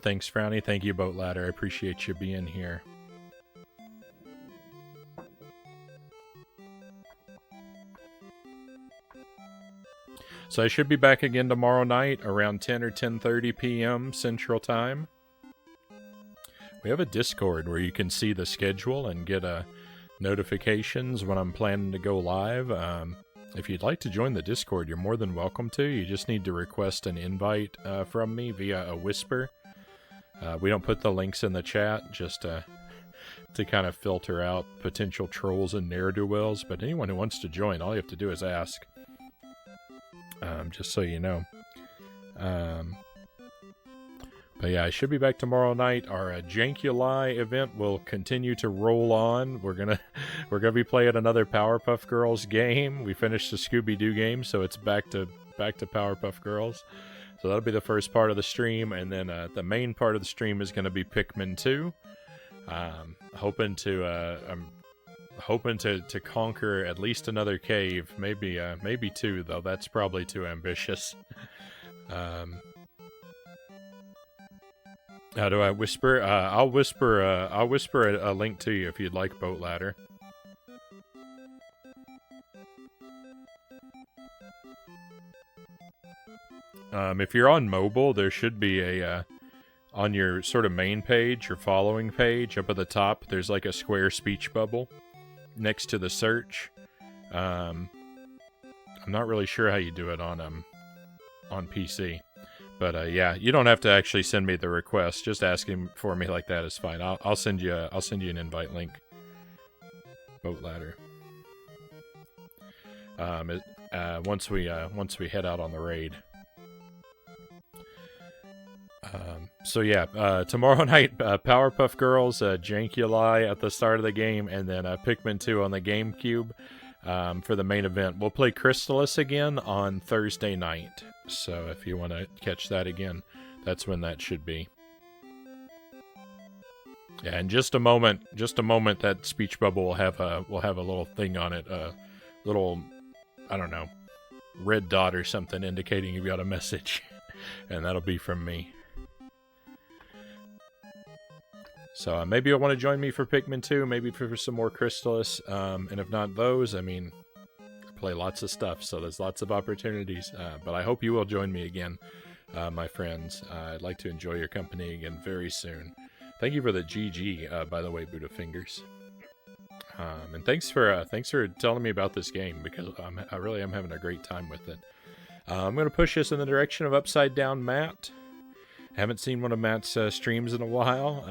Thanks, Frownie. Thank you, Boat Ladder. I appreciate you being here. So I should be back again tomorrow night around 10 or 10:30 p.m. Central Time. We have a Discord where you can see the schedule and get notifications when I'm planning to go live. If you'd like to join the Discord, you're more than welcome to. You just need to request an invite from me via a whisper. We don't put the links in the chat just to kind of filter out potential trolls and ne'er-do-wells. But anyone who wants to join, all you have to do is ask. Just so you know. But yeah, I should be back tomorrow night. Our Jankulai event will continue to roll on. We're gonna be playing another Powerpuff Girls game. We finished the Scooby-Doo game, so it's back to Powerpuff Girls. So that'll be the first part of the stream, and then the main part of the stream is gonna be Pikmin 2. I'm hoping to conquer at least another cave, maybe 2 though. That's probably too ambitious. How do I whisper? I'll whisper a link to you if you'd like, Boat Ladder. If you're on mobile, there should be a on your sort of main page, your following page, up at the top, there's like a square speech bubble next to the search. I'm not really sure how you do it on PC. But yeah, you don't have to actually send me the request. Just asking for me like that is fine. I'll send you an invite link. Boat Ladder. Once we head out on the raid. So yeah, tomorrow night, Powerpuff Girls, Jankulai at the start of the game, and then Pikmin 2 on the GameCube for the main event. We'll play Crystalis again on Thursday night. So if you want to catch that again, that's when that should be. Yeah, in just a moment, that speech bubble will have a little thing on it, a little, I don't know, red dot or something indicating you've got a message, and that'll be from me. So maybe you'll want to join me for Pikmin 2, maybe for some more Crystalis, and if not those, I mean, I play lots of stuff, so there's lots of opportunities, but I hope you will join me again, my friends. I'd like to enjoy your company again very soon. Thank you for the GG, by the way, Buddha Fingers. And thanks for telling me about this game, because I really am having a great time with it. I'm going to push this in the direction of Upside Down Matt. Haven't seen one of Matt's streams in a while,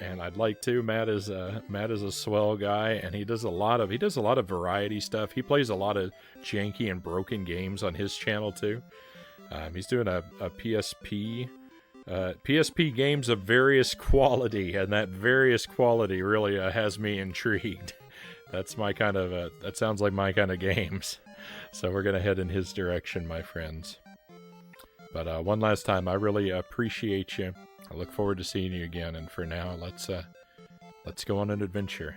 and I'd like to. Matt is a swell guy, and he does a lot of variety stuff. He plays a lot of janky and broken games on his channel too. He's doing a PSP games of various quality, and that various quality really has me intrigued. That's my kind of that sounds like my kind of games. So we're gonna head in his direction, my friends. But one last time, I really appreciate you. I look forward to seeing you again. And for now, let's go on an adventure.